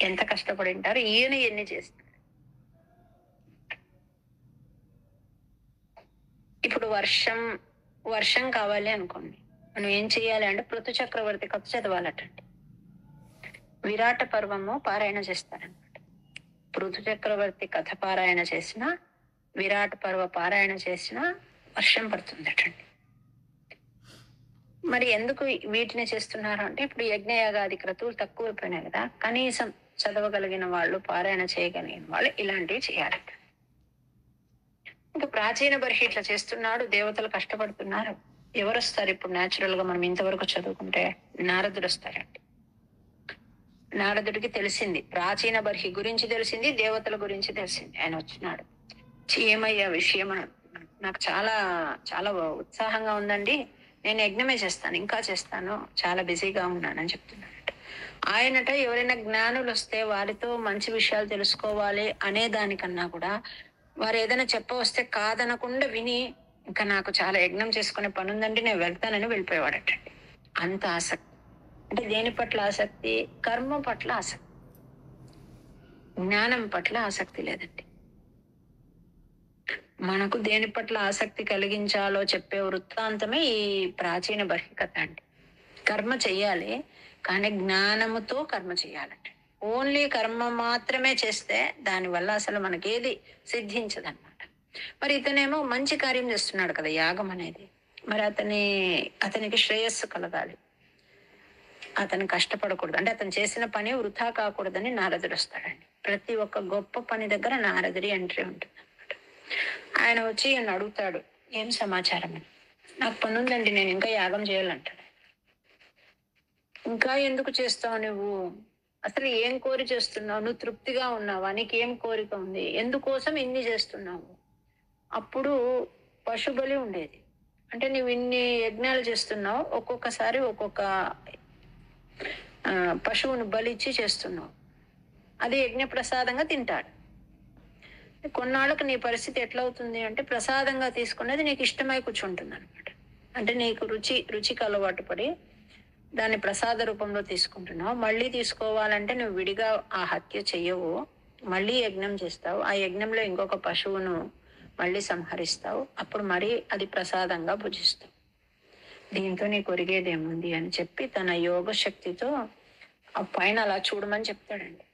ఎంత కష్టపడి ఉంటారు, ఈయన ఎన్ని చేస్తారు. ఇప్పుడు వర్షం కావాలి అనుకోండి, మనం ఏం చెయ్యాలి అంటే పృథు చక్రవర్తి కథ చదవాలటండి. విరాట పర్వము పారాయణ చేస్తారనమాట. పృథు చక్రవర్తి కథ పారాయణ చేసిన, విరాట పర్వ పారాయణ చేసిన వర్షం పడుతుందటండి. మరి ఎందుకు వీటిని చేస్తున్నారు అంటే, ఇప్పుడు యజ్ఞయాగాది క్రతువులు తక్కువైపోయినాయి కదా, కనీసం చదవగలిగిన వాళ్ళు, పారాయణ చేయగలిగిన వాళ్ళు ఇలాంటివి చేయాలట. ఇంకా ప్రాచీన బర్హి ఇట్లా చేస్తున్నాడు, దేవతలు కష్టపడుతున్నారు. ఎవరు వస్తారు ఇప్పుడు? న్యాచురల్ గా మనం ఇంతవరకు చదువుకుంటే నారదుడు వస్తారండి. నారదుడికి తెలిసింది, ప్రాచీన బర్హి గురించి తెలిసింది, దేవతల గురించి తెలిసింది. ఆయన వచ్చినాడు. ఏమయ్యా విషయం, నాకు చాలా చాలా ఉత్సాహంగా ఉందండి, నేను యజ్ఞమే చేస్తాను, ఇంకా చేస్తాను, చాలా బిజీగా ఉన్నానని చెప్తున్నాడట. ఆయనట ఎవరైనా జ్ఞానులు వస్తే వారితో మంచి విషయాలు తెలుసుకోవాలి అనే దానికన్నా కూడా, వారు ఏదైనా చెప్పవస్తే కాదనకుండా విని, ఇంకా నాకు చాలా యజ్ఞం చేసుకునే పని ఉందండి, నేను వెళ్తానని వెళ్ళిపోయేవాడటండి. అంత ఆసక్తి. అంటే దేని పట్ల ఆసక్తి? కర్మ పట్ల ఆసక్తి, జ్ఞానం పట్ల ఆసక్తి లేదండి. మనకు దేని పట్ల ఆసక్తి కలిగించాలో చెప్పే వృత్తాంతమే ఈ ప్రాచీన బర్హి కథ అండి. కర్మ చెయ్యాలి, కానీ జ్ఞానముతో కర్మ చెయ్యాలంటే. ఓన్లీ కర్మ మాత్రమే చేస్తే దానివల్ల అసలు మనకేది సిద్ధించదన్నమాట. మరి ఇతనేమో మంచి కార్యం చేస్తున్నాడు కదా, యాగం అనేది. మరి అతనికి శ్రేయస్సు కలగాలి, అతను కష్టపడకూడదు, అంటే అతను చేసిన పని వృథా కాకూడదని నారదుడు వస్తాడండి. ప్రతి ఒక్క గొప్ప పని దగ్గర నారదుడి ఎంట్రీ ఉంటుంది. ఆయన వచ్చి ఈయన అడుగుతాడు, ఏం సమాచారం అని. నాకు పని ఉందండి, నేను ఇంకా యాగం చేయాలంటాడు. ఇంకా ఎందుకు చేస్తావు నువ్వు? అసలు ఏం కోరి చేస్తున్నావు? నువ్వు తృప్తిగా ఉన్నావా? నీకేం కోరిక ఉంది? ఎందుకోసం ఇన్ని చేస్తున్నావు? అప్పుడు పశుబలి ఉండేది. అంటే నువ్వు ఇన్ని యజ్ఞాలు చేస్తున్నావు, ఒక్కొక్కసారి ఒక్కొక్క పశువును బలిచ్చి చేస్తున్నావు, అది యజ్ఞ ప్రసాదంగా తింటాడు. కొన్నాళ్ళకు నీ పరిస్థితి ఎట్లా అవుతుంది అంటే, ప్రసాదంగా తీసుకునేది నీకు ఇష్టమై కూర్చుంటుంది అనమాట. అంటే నీకు రుచికి అలవాటు పడి దాన్ని ప్రసాద రూపంలో తీసుకుంటున్నావు. మళ్ళీ తీసుకోవాలంటే నువ్వు విడిగా ఆ హత్య చెయ్యవు, మళ్ళీ యజ్ఞం చేస్తావు, ఆ యజ్ఞంలో ఇంకొక పశువును మళ్ళీ సంహరిస్తావు, అప్పుడు మరీ అది ప్రసాదంగా భుజిస్తావు. దీంతో నీకు ఒరిగేదేముంది అని చెప్పి తన యోగ శక్తితో ఆ పైన అలా చూడమని చెప్తాడండి.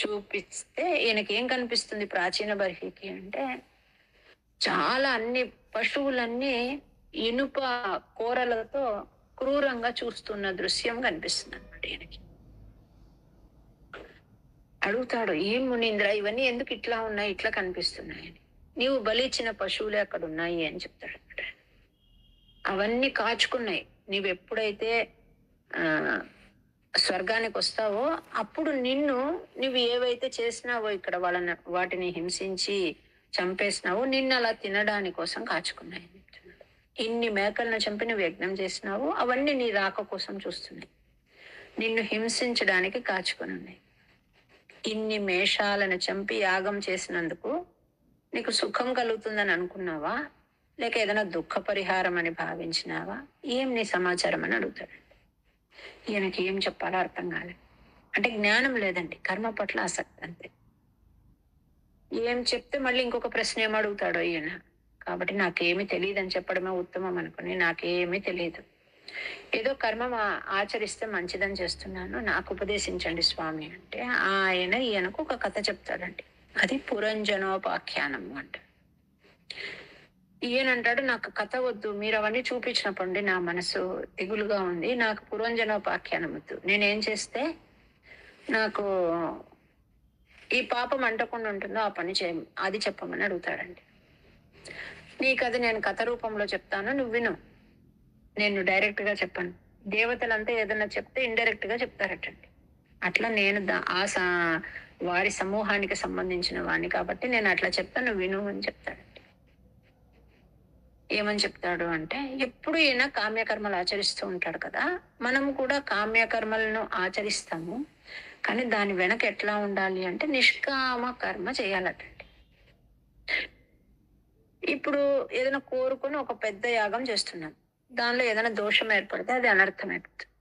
చూపిస్తే ఈయనకి ఏం కనిపిస్తుంది ప్రాచీన బర్హికి అంటే, చాలా అన్ని పశువులన్నీ ఇనుప కూరలతో క్రూరంగా చూస్తున్న దృశ్యం కనిపిస్తుంది అనమాట ఈయనకి. అడుగుతాడు, ఏం మునీంద్ర, ఇవన్నీ ఎందుకు ఇట్లా ఉన్నాయి, ఇట్లా కనిపిస్తున్నాయని. నీవు బలిచ్చిన పశువులే అక్కడ ఉన్నాయి అని చెప్తాడు అనమాట. అవన్నీ కాచుకున్నాయి, నీవెప్పుడైతే స్వర్గానికి వస్తావో అప్పుడు నువ్వు ఏవైతే చేసినావో, ఇక్కడ వాటిని హింసించి చంపేసినావో, నిన్ను అలా తినడాని కోసం కాచుకున్నాయి. ఇన్ని మేకలను చంపి నువ్వు యజ్ఞం చేసినావు, అవన్నీ నీ రాక కోసం చూస్తున్నాయి, నిన్ను హింసించడానికి కాచుకొని ఉన్నాయి. ఇన్ని మేషాలను చంపి యాగం చేసినందుకు నీకు సుఖం కలుగుతుందని అనుకున్నావా, లేక ఏదైనా దుఃఖ పరిహారం అని భావించినావా, ఏం నీ సమాచారం అని అడుగుతాడు. ఈయనకి ఏం చెప్పాలో అర్థం కాలేదు. అంటే జ్ఞానం లేదండి, కర్మ పట్ల ఆసక్తి అంతే. ఏం చెప్తే మళ్ళీ ఇంకొక ప్రశ్న ఏం అడుగుతాడో ఈయన. కాబట్టి నాకేమీ తెలియదు అని చెప్పడమే ఉత్తమం అనుకుని, నాకేమీ తెలియదు, ఏదో కర్మ ఆచరిస్తే మంచిదని చేస్తున్నాను, నాకు ఉపదేశించండి స్వామి అంటే ఆయన ఈయనకు ఒక కథ చెప్తాడండి. అది పురంజనోపాఖ్యానం అంట. ఈయనంటాడు, నాకు కథ వద్దు, మీరు అవన్నీ చూపించినప్పుడు నా మనసు దిగులుగా ఉంది, నాకు పురంజనోపాఖ్యానం వద్దు, నేనేం చేస్తే నాకు ఈ పాపం అంటకుండా ఉంటుందో ఆ పని అది చెప్పమని అడుగుతాడండి. నీకు అది నేను కథ రూపంలో చెప్తాను, నువ్వు విను, నేను డైరెక్ట్ గా చెప్పాను. దేవతలంతా ఏదన్నా చెప్తే ఇండైరెక్ట్ గా చెప్తారటండి. అట్లా నేను వారి సమూహానికి సంబంధించిన వాడిని కాబట్టి నేను అట్లా చెప్తాను, నువ్వు విను అని చెప్తాడండి. ఏమని చెప్తాడు అంటే, ఎప్పుడు ఈయన కామ్యకర్మలు ఆచరిస్తూ ఉంటాడు కదా, మనము కూడా కామ్యకర్మలను ఆచరిస్తాము, కానీ దాని వెనక ఎట్లా ఉండాలి అంటే నిష్కామ కర్మ చేయాలటండి. ఇప్పుడు ఏదైనా కోరుకొని ఒక పెద్ద యాగం చేస్తున్నాం, దానిలో ఏదైనా దోషం ఏర్పడితే అది అనర్థం అయిపోతుంది.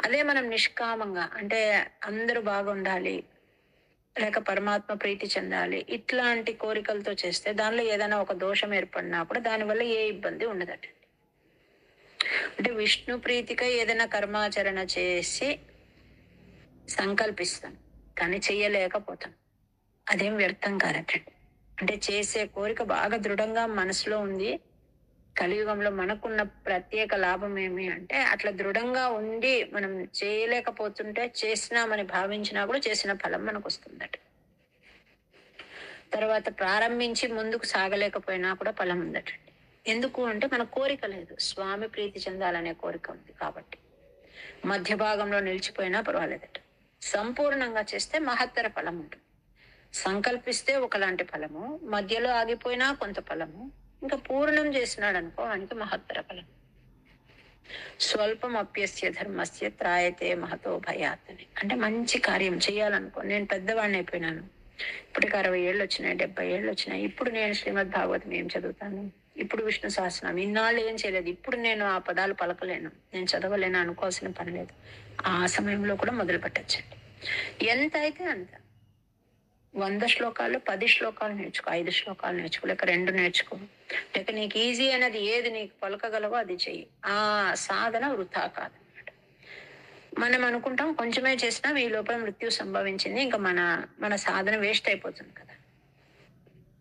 అదే మనం నిష్కామంగా అంటే అందరూ బాగుండాలి, లేక పరమాత్మ ప్రీతి చెందాలి, ఇట్లాంటి కోరికలతో చేస్తే దానిలో ఏదైనా ఒక దోషం ఏర్పడినా కూడా దానివల్ల ఏ ఇబ్బంది ఉండదటండి. అంటే విష్ణు ప్రీతికై ఏదైనా కర్మాచరణ చేసి సంకల్పిస్తాం, కానీ చెయ్యలేకపోతాం, అదేం వ్యర్థం కాదటండి. అంటే చేసే కోరిక బాగా దృఢంగా మనసులో ఉంది. కలియుగంలో మనకున్న ప్రత్యేక లాభం ఏమి అంటే అట్లా దృఢంగా ఉండి మనం చేయలేకపోతుంటే చేసినామని భావించినా కూడా చేసిన ఫలం మనకు వస్తుందట. తర్వాత ప్రారంభించి ముందుకు సాగలేకపోయినా కూడా ఫలం ఉందటండి. ఎందుకు అంటే మన కోరిక లేదు, స్వామి ప్రీతి చెందాలనే కోరిక ఉంది కాబట్టి. మధ్య భాగంలో నిలిచిపోయినా పర్వాలేదట, సంపూర్ణంగా చేస్తే మహత్తర ఫలం ఉంటుంది. సంకల్పిస్తే ఒకలాంటి ఫలము, మధ్యలో ఆగిపోయినా కొంత ఫలము, ఇంకా పూర్ణం చేసినాడు అనుకో ఆయనకి మహత్తర ఫలం. స్వల్పం అప్యస్య ధర్మస్య త్రాయతే మహతో భయాత్ అని. అంటే మంచి కార్యం చేయాలనుకో, నేను పెద్దవాడిని అయిపోయినాను, ఇప్పటికి 60 ఏళ్ళు వచ్చినాయి, 70 ఏళ్ళు వచ్చినాయి, ఇప్పుడు నేను శ్రీమద్ భాగవతం ఏం చదువుతాను, ఇప్పుడు విష్ణు సహస్రనామం ఇన్నాళ్ళు ఏం చేయలేదు, ఇప్పుడు నేను ఆ పదాలు పలకలేను, నేను చదవలేను అనుకోవాల్సిన పని లేదు. ఆ సమయంలో కూడా మొదలు పెట్టచ్చండి. ఎంత అయితే అంత, 100 శ్లోకాలు 10 శ్లోకాలు నేర్చుకో, 5 శ్లోకాలు నేర్చుకో, లేక 2 నేర్చుకో, లేక నీకు ఈజీ అనేది ఏది నీకు పలకగలవో అది చెయ్యి. ఆ సాధన వృథా కాదనమాట. మనం అనుకుంటాం కొంచెమే చేసినా ఈ లోపల మృత్యు సంభవించింది, ఇంకా మన సాధన వేస్ట్ అయిపోతుంది కదా,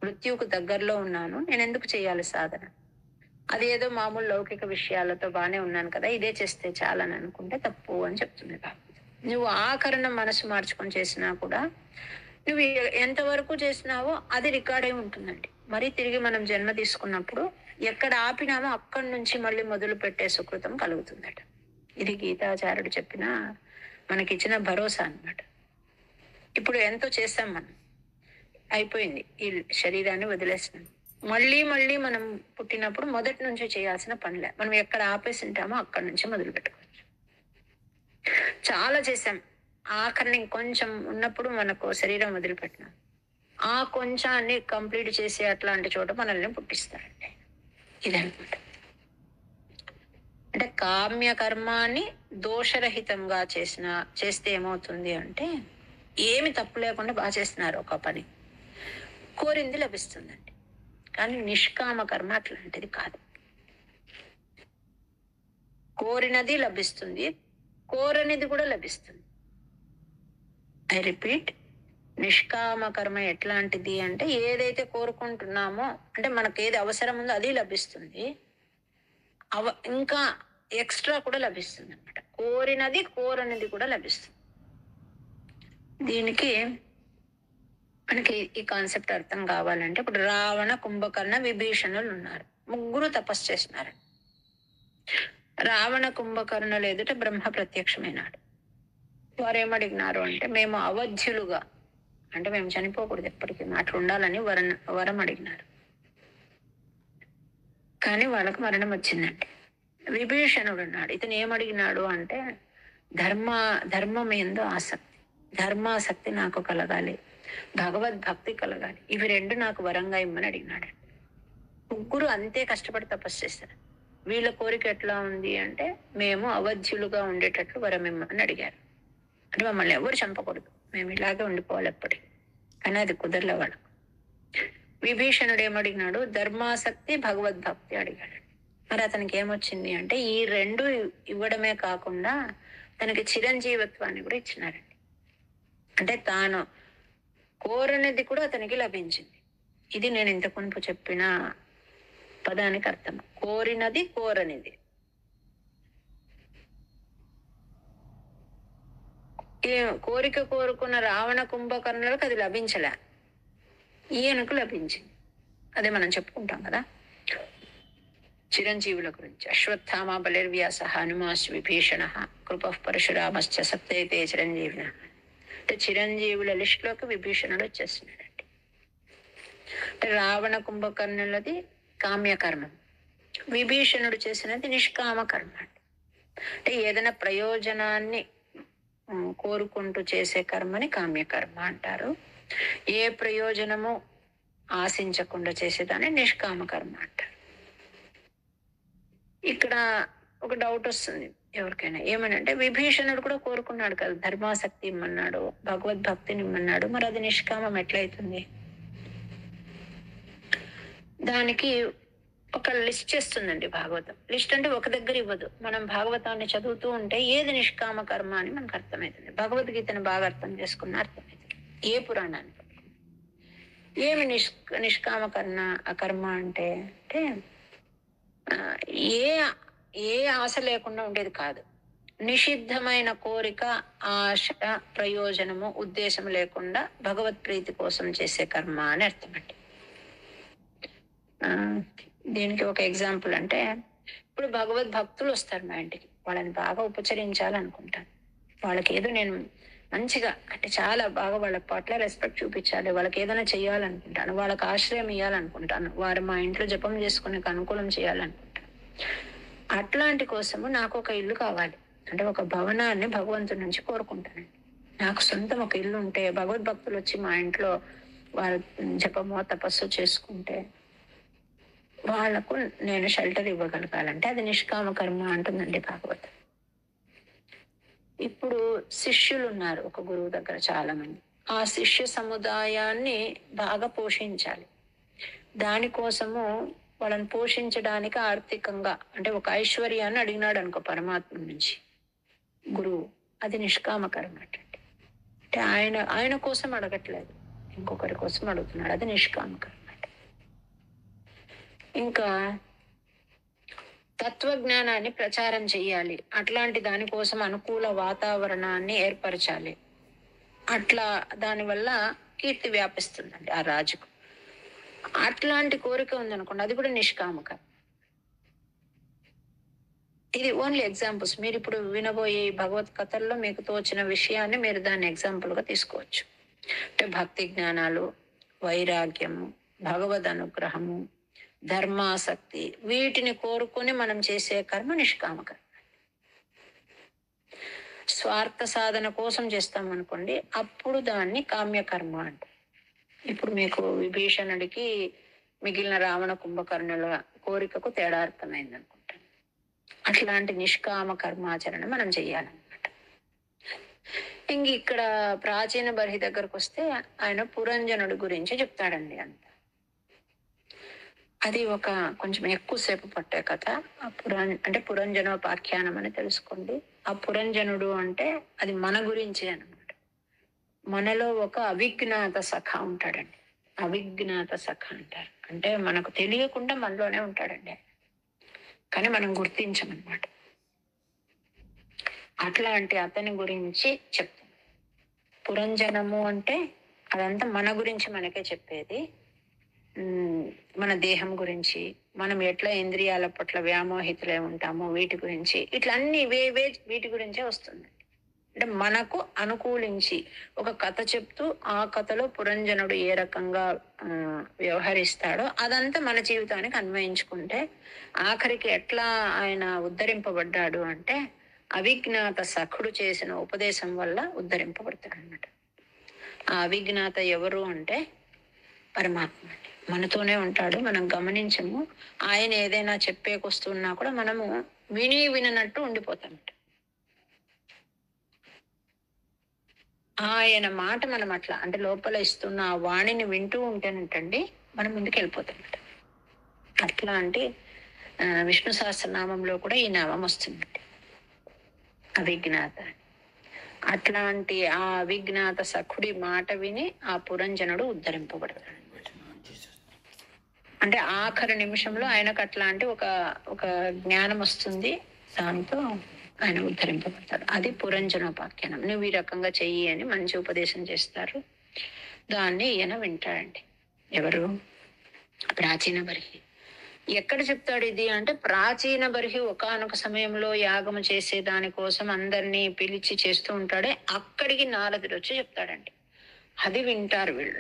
మృత్యువుకు దగ్గరలో ఉన్నాను, నేను ఎందుకు చేయాలి సాధన, అది ఏదో మామూలు లౌకిక విషయాలతో బానే ఉన్నాను కదా, ఇదే చేస్తే చాలని అనుకుంటే తప్పు అని చెప్తుంది భాగవతం. నువ్వు ఆకరణ మనసు మార్చుకొని చేసినా కూడా నువ్వు ఎంతవరకు చేసినావో అది రికార్డ్ అయి ఉంటుందండి. మరి తిరిగి మనం జన్మ తీసుకున్నప్పుడు ఎక్కడ ఆపినామో అక్కడి నుంచి మళ్ళీ మొదలు పెట్టే సుకృతం కలుగుతుందట. ఇది గీతాచార్యుడు చెప్పిన మనకిచ్చిన భరోసా అన్నమాట. ఇప్పుడు ఎంతో చేస్తాం మనం, అయిపోయింది, ఈ శరీరాన్ని వదిలేసినాం, మళ్ళీ మళ్ళీ మనం పుట్టినప్పుడు మొదటి నుంచి చేయాల్సిన పనిలే, మనం ఎక్కడ ఆపేసి ఉంటామో అక్కడి నుంచి మొదలు పెట్టుకోవచ్చు. చాలా చేసాం, ఆఖరిని ఇంకొంచెం ఉన్నప్పుడు మనకు శరీరం వదిలిపెట్టినాం, ఆ కొంచాన్ని కంప్లీట్ చేసి అట్లాంటి చోట మనల్ని పుట్టిస్తారండి. ఇదనమాట. అంటే కామ్య కర్మాన్ని దోషరహితంగా చేస్తే ఏమవుతుంది అంటే ఏమి తప్పు లేకుండా బాగా చేస్తున్నారు ఒక పని, కోరింది లభిస్తుందండి. కానీ నిష్కామ కర్మ అట్లాంటిది కాదు, కోరినది లభిస్తుంది, కోరనిది కూడా లభిస్తుంది. ఐ రిపీట్, నిష్కామ కర్మ ఎట్లాంటిది అంటే ఏదైతే కోరుకుంటున్నామో, అంటే మనకు ఏది అవసరం ఉందో అది లభిస్తుంది, ఇంకా ఎక్స్ట్రా కూడా లభిస్తుంది అనమాట. కోరినది కోరనిది కూడా లభిస్తుంది. దీనికి మనకి ఈ కాన్సెప్ట్ అర్థం కావాలంటే, ఇప్పుడు రావణ కుంభకర్ణ విభీషణులు ఉన్నారు, ముగ్గురు తపస్సు చేసినారు. రావణ కుంభకర్ణులు ఎదుట బ్రహ్మ ప్రత్యక్షమైనాడు. వారు ఏమడిగినారు అంటే, మేము అవధ్యులుగా, అంటే మేము చనిపోకూడదు ఎప్పటికీ, అట్లా ఉండాలని వరం అడిగినారు. కానీ వాళ్ళకు మరణం వచ్చిందండి. విభీషణుడు ఉన్నాడు, ఇతను ఏమడిగినాడు అంటే ధర్మం ఎందు ఆసక్తి, ధర్మాసక్తి నాకు కలగాలి, భగవద్భక్తి కలగాలి, ఇవి 2 నాకు వరంగా ఇమ్మని అడిగినాడు. ముగ్గురు అంతే కష్టపడి తపస్సు చేశారు. వీళ్ళ కోరిక ఎట్లా ఉంది అంటే మేము అవధ్యులుగా ఉండేటట్లు వరమిమ్మని అడిగారు. అంటే మమ్మల్ని ఎవరు చంపకూడదు, మేము ఇలాగే ఉండిపోవాలి ఎప్పటికీ. కానీ అది కుదరలే వాళ్ళకు. విభీషణుడు ఏమడిగినాడు? ధర్మాసక్తి భగవద్భక్తి అడిగాడు. మరి అతనికి ఏమొచ్చింది అంటే ఈ రెండు ఇవ్వడమే కాకుండా తనకి చిరంజీవత్వాన్ని కూడా ఇచ్చినారండి. అంటే తాను కోరనిది కూడా అతనికి లభించింది. ఇది నేను ఇంతకు మునుపు చెప్పిన పదానికి అర్థం. కోరినది కోరనిది. కోరిక కోరుకున్న రావణ కుంభకర్ణులకు అది లభించలే, ఈయనకు లభించింది. అదే మనం చెప్పుకుంటాం కదా చిరంజీవుల గురించి. అశ్వత్థామ బలిర్వ్యాస హనుమాస్ విభీషణ కృప పరశురామశ్చ సప్తైతే చిరంజీవిన. అంటే చిరంజీవుల లిస్టులోకి విభీషణుడు వచ్చేస్తున్నాడండి. అంటే రావణ కుంభకర్ణులది కామ్యకర్మం, విభీషణుడు చేసినది నిష్కామ కర్మ. అంటే ఏదైనా ప్రయోజనాన్ని కోరుకుంటూ చేసే కర్మని కామ్యకర్మ అంటారు. ఏ ప్రయోజనము ఆశించకుండా చేసేదాన్ని నిష్కామ కర్మ అంటారు. ఇక్కడ ఒక డౌట్ వస్తుంది ఎవరికైనా, ఏమనంటే విభీషణుడు కూడా కోరుకున్నాడు కదా, ధర్మాసక్తి ఇమ్మన్నాడు, భగవద్భక్తిని ఇమ్మన్నాడు, మరి అది నిష్కామం ఎట్లయితుంది? దానికి ఒక లిస్ట్ చేస్తుందండి భాగవతం. లిస్ట్ అంటే ఒక దగ్గర ఇవ్వదు. మనం భాగవతాన్ని చదువుతూ ఉంటే ఏది నిష్కామ కర్మ అని మనకు అర్థమవుతుంది. భగవద్గీతను బాగా అర్థం చేసుకున్న అర్థమవుతుంది. ఏ పురాణాన్ని ఏమి నిష్కామ కర్మ అంటే అంటే ఏ ఆశ లేకుండా ఉండేది కాదు. నిషిద్ధమైన కోరిక, ఆశ, ప్రయోజనము, ఉద్దేశం లేకుండా భగవత్ ప్రీతి కోసం చేసే కర్మ అని అర్థం అండి. దీనికి ఒక ఎగ్జాంపుల్ అంటే, ఇప్పుడు భగవద్ భక్తులు వస్తారు మా ఇంటికి, వాళ్ళని బాగా ఉపచరించాలనుకుంటాను. వాళ్ళకి ఏదో నేను మంచిగా అంటే చాలా బాగా వాళ్ళ పట్ల రెస్పెక్ట్ చూపించాలి, వాళ్ళకి ఏదైనా చేయాలనుకుంటాను, వాళ్ళకి ఆశ్రయం ఇవ్వాలనుకుంటాను, వారు మా ఇంట్లో జపం చేసుకునే అనుకూలం చేయాలనుకుంటాను. అట్లాంటి కోసము నాకు ఒక ఇల్లు కావాలి, అంటే ఒక భవనాన్ని భగవంతుడి నుంచి కోరుకుంటానండి. నాకు సొంతం ఒక ఇల్లు ఉంటే, భగవద్భక్తులు వచ్చి మా ఇంట్లో వారు జపమో తపస్సు చేసుకుంటే వాళ్లకు నేను షెల్టర్ ఇవ్వగలగాలంటే అది నిష్కామ కర్మ అంటుందండి భాగవతం. ఇప్పుడు శిష్యులు ఉన్నారు ఒక గురువు దగ్గర చాలా మంది. ఆ శిష్య సముదాయాన్ని బాగా పోషించాలి. దానికోసము వాళ్ళని పోషించడానికి ఆర్థికంగా అంటే ఒక ఐశ్వర్యాన్ని అడిగినాడు అనుకో పరమాత్మ నుంచి గురువు, అది నిష్కామ కర్మ అంటే ఆయన కోసం అడగట్లేదు, ఇంకొకరి కోసం అడుగుతున్నాడు, అది నిష్కామ కర్మ. ఇంకా తత్వజ్ఞానాన్ని ప్రచారం చెయ్యాలి, అట్లాంటి దానికోసం అనుకూల వాతావరణాన్ని ఏర్పరచాలి. అట్లా దానివల్ల కీర్తి వ్యాపిస్తుందండి ఆ రాజుకు. అట్లాంటి కోరిక ఉందనుకోండి, అది కూడా నిష్కామకం. ఇది ఓన్లీ ఎగ్జాంపుల్స్. మీరు ఇప్పుడు వినబోయే భగవత్ కథల్లో మీకు తోచిన విషయాన్ని మీరు దాన్ని ఎగ్జాంపుల్ గా తీసుకోవచ్చు. అంటే భక్తి జ్ఞానాలు, వైరాగ్యము, భగవద్ అనుగ్రహము, ధర్మాసక్తి, వీటిని కోరుకొని మనం చేసే కర్మ నిష్కామ కర్మ. స్వార్థ సాధన కోసం చేస్తాం అనుకోండి, అప్పుడు దాన్ని కామ్యకర్మ అంట. ఇప్పుడు మీకు విభీషణుడికి మిగిలిన రావణ కుంభకర్ణుల కోరికకు తేడా అర్థమైంది అనుకుంటాను. అట్లాంటి నిష్కామ కర్మాచరణ మనం చెయ్యాలన్నమాట. ఇంక ఇక్కడ ప్రాచీన బర్హి దగ్గరకు వస్తే ఆయన పురంజనుడి గురించి చెప్తాడండి అంత. అది ఒక కొంచెం ఎక్కువసేపు పట్టే కథ. అంటే పురంజనోపాఖ్యానం అని తెలుసుకోండి. ఆ పురంజనుడు అంటే అది మన గురించి అన్నమాట. మనలో ఒక అవిజ్ఞాత సఖ ఉంటాడండి. అవిజ్ఞాత సఖ అంటారు. అంటే మనకు తెలియకుండా మనలోనే ఉంటాడండి, కానీ మనం గుర్తించమన్నమాట. అట్లాంటి అతని గురించి చెప్తాం. పురంజనము అంటే అదంతా మన గురించి మనకే చెప్పేది. మన దేహం గురించి, మనం ఎట్లా ఇంద్రియాల పట్ల వ్యామోహితులై ఉంటామో వీటి గురించి, ఇట్లా అన్ని వీటి గురించే వస్తుంది. అంటే మనకు అనుకూలించి ఒక కథ చెప్తూ ఆ కథలో పురంజనుడు ఏ రకంగా వ్యవహరిస్తాడో అదంతా మన జీవితానికి అన్వయించుకుంటే ఆఖరికి ఎట్లా ఆయన ఉద్ధరింపబడ్డాడు అంటే అవిజ్ఞాత సఖుడు చేసిన ఉపదేశం వల్ల ఉద్ధరింపబడతాడు అన్నమాట. ఆ అవిజ్ఞాత ఎవరు అంటే పరమాత్మ. మనతోనే ఉంటాడు, మనం గమనించము. ఆయన ఏదైనా చెప్పేకొస్తున్నా కూడా మనము విని విననట్టు ఉండిపోతాం. ఆయన మాట మనం అట్లా అంటే లోపల ఇస్తున్న ఆ వాణిని వింటూ ఉంటేనంటండి మనం ముందుకు వెళ్ళిపోతాం. అట్లాంటి విష్ణు సహస్రనామంలో కూడా ఈ నామం వస్తుందండి, అవిజ్ఞాత. అట్లాంటి ఆ అవిజ్ఞాత సఖుడి మాట విని ఆ పురంజనుడు ఉద్ధరింపబడతాడు. అంటే ఆఖరి నిమిషంలో ఆయనకు అట్లాంటి ఒక ఒక జ్ఞానం వస్తుంది, దాంతో ఆయన ఉద్ధరింపబడతాడు. అది పురంజనోపాఖ్యానం. నువ్వు ఈ రకంగా చెయ్యి అని మంచి ఉపదేశం చేస్తారు. దాన్ని ఈయన వింటాడండి. ఎవరు? ప్రాచీన బర్హి. ఎక్కడ చెప్తాడు ఇది అంటే, ప్రాచీన బర్హి ఒకానొక సమయంలో యాగము చేసే దానికోసం అందరినీ పిలిచి చేస్తూ ఉంటాడే, అక్కడికి నారదుడు వచ్చి చెప్తాడండి. అది వింటారు వీళ్ళు.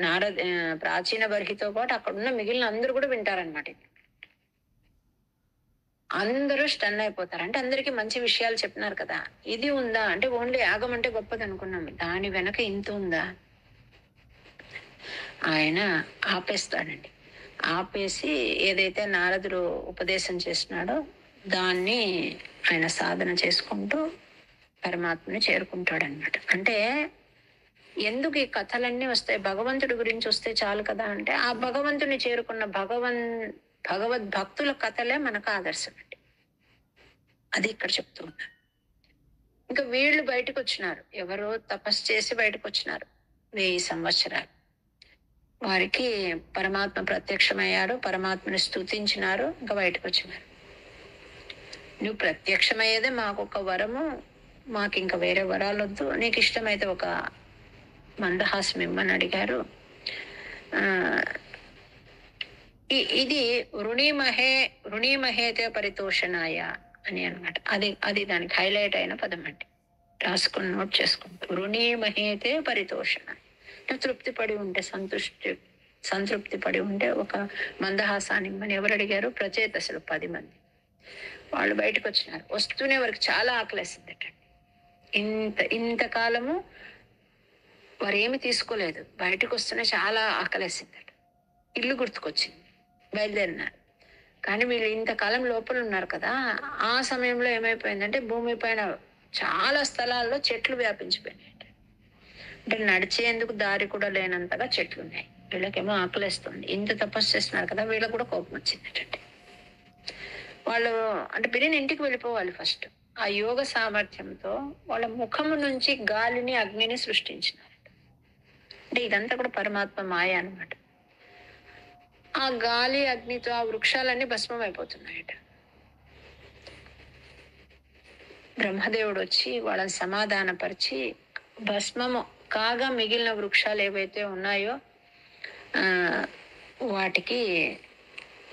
ప్రాచీన బర్హితో పాటు అక్కడున్న మిగిలిన అందరూ కూడా వింటారనమాట. అందరూ స్టన్ అయిపోతారు. అంటే అందరికీ మంచి విషయాలు చెప్పినారు కదా, ఇది ఉందా అంటే ఓన్లీ యాగం అంటే గొప్పది అనుకున్నాం, దాని వెనక ఇంత ఉందా. ఆయన ఆపేస్తాడండి. ఆపేసి ఏదైతే నారదుడు ఉపదేశం చేస్తున్నాడో దాన్ని ఆయన సాధన చేసుకుంటూ పరమాత్మని చేరుకుంటాడనమాట. అంటే ఎందుకు ఈ కథలన్నీ వస్తాయి? భగవంతుడి గురించి వస్తే చాలు కదా అంటే, ఆ భగవంతుని చేరుకున్న భగవద్భక్తుల కథలే మనకు ఆదర్శం అండి. అది ఇక్కడ చెప్తూ ఉన్నారు. ఇంకా వీళ్ళు బయటకు వచ్చినారు, ఎవరో తపస్సు చేసి బయటకు వచ్చినారు 1000 సంవత్సరాలు. వారికి పరమాత్మ ప్రత్యక్షమయ్యాడు, పరమాత్మని స్తుతించినారు, ఇంకా బయటకు వచ్చినారు. నువ్వు ప్రత్యక్షమయ్యేదే మాకు ఒక వరము, మాకు ఇంకా వేరే వరాలు వద్దు, నీకు ఇష్టమైతే ఒక మందహాసం ఇమ్మని అడిగారు. ఇది రుణీమహేతే పరితోషణాయ అని అనమాట. అది దానికి హైలైట్ అయిన పదం అండి. రాసుకుని నోట్ చేసుకుంటూ, రుణీమహేతే పరితోషణ. తృప్తి పడి ఉంటే, సంతృప్తి పడి ఉంటే ఒక మందహాసాన్ని ఇమ్మని ఎవరు అడిగారు? ప్రచేతసులు 10 మంది. వాళ్ళు బయటకు వచ్చినారు. వస్తూనే వారికి చాలా ఆకలేసిందటండి. ఇంతకాలము వారు ఏమి తీసుకోలేదు, బయటకు వస్తూనే చాలా ఆకలేసిందట. ఇల్లు గుర్తుకొచ్చింది, బయలుదేరినారు. కానీ వీళ్ళు ఇంతకాలం లోపల ఉన్నారు కదా, ఆ సమయంలో ఏమైపోయిందంటే భూమి పైన చాలా స్థలాల్లో చెట్లు వ్యాపించిపోయినాయి. అంటే నడిచేందుకు దారి కూడా లేనంతగా చెట్లు ఉన్నాయి. వీళ్ళకేమో ఆకలేస్తుంది. ఇంత తపస్సు చేస్తున్నారు కదా, వీళ్ళకి కూడా కోపం వచ్చిందటండి. వాళ్ళు అంటే బిరిని ఇంటికి వెళ్ళిపోవాలి ఫస్ట్. ఆ యోగ సామర్థ్యంతో వాళ్ళ ముఖము నుంచి గాలిని, అగ్నిని సృష్టించినారు. అంటే ఇదంతా కూడా పరమాత్మ మాయ అనమాట. ఆ గాలి, అగ్నితో ఆ వృక్షాలన్నీ భస్మం అయిపోతున్నాయట. బ్రహ్మదేవుడు వచ్చి వాళ్ళని సమాధానపరిచి, భస్మము కాగా మిగిలిన వృక్షాలు ఏవైతే ఉన్నాయో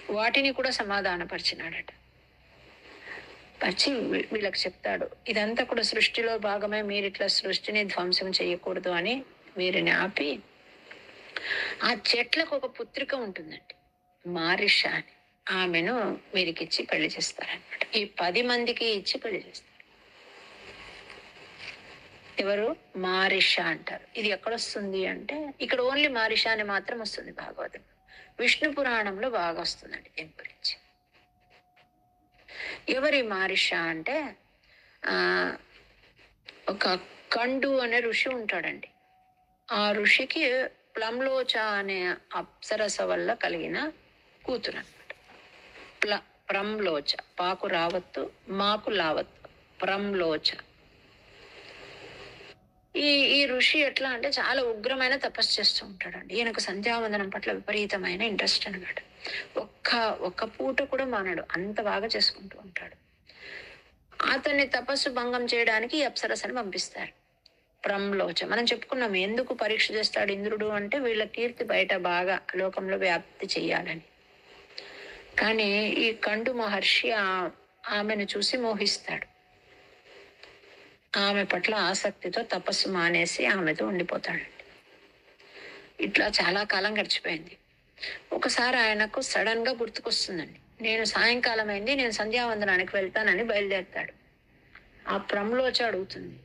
వాటిని కూడా సమాధానపరిచినాడట. పరిచి వీళ్ళకి చెప్తాడు, ఇదంతా కూడా సృష్టిలో భాగమే, మీరు ఇట్లా సృష్టిని ధ్వంసం చేయకూడదు అని వీరిని ఆపి, ఆ చెట్లకు ఒక పుత్రిక ఉంటుందండి, మారిష అని. ఆమెను వీరికిచ్చి పెళ్లి చేస్తారనమాట. ఈ 10 మందికి ఇచ్చి పెళ్లి చేస్తారు. ఎవరు? మారిష అంటారు. ఇది ఎక్కడొస్తుంది అంటే, ఇక్కడ ఓన్లీ మారిష అని మాత్రం వస్తుంది భాగవతం. విష్ణు పురాణంలో బాగా వస్తుందండి దీని గురించి. ఎవరి మారిష అంటే, ఒక కండు అనే ఋషి ఉంటాడండి. ఆ ఋషికి ప్లంలోచ అనే అప్సరస వల్ల కలిగిన కూతురు అనమాట. ప్రంలోచ, పాకు రావత్తు, మాకు లావత్తు, ప్రంలోచ. ఈ ఋషి ఎట్లా అంటే చాలా ఉగ్రమైన తపస్సు చేస్తూ ఉంటాడండి. ఈయనకు సంధ్యావందనం పట్ల విపరీతమైన ఇంట్రెస్ట్ అనమాట. ఒక్క పూట కూడా మానడు, అంత బాగా చేసుకుంటూ ఉంటాడు. అతన్ని తపస్సు భంగం చేయడానికి అప్సరసని పంపిస్తారు, ప్రంలోచ. మనం చెప్పుకున్నాం ఎందుకు పరీక్ష చేస్తాడు ఇంద్రుడు అంటే, వీళ్ళ కీర్తి బయట బాగా లోకంలో వ్యాప్తి చెయ్యాలని. కానీ ఈ కండు మహర్షి ఆమెను చూసి మోహిస్తాడు. ఆమె పట్ల ఆసక్తితో తపస్సు మానేసి ఆమెతో ఉండిపోతాడండి. ఇట్లా చాలా కాలం గడిచిపోయింది. ఒకసారి ఆయనకు సడన్ గా గుర్తుకొస్తుందండి, నేను సాయంకాలం అయింది, నేను సంధ్యావందనానికి వెళ్తానని బయలుదేరుతాడు. ఆ ప్రంలోచ అడుగుతుంది,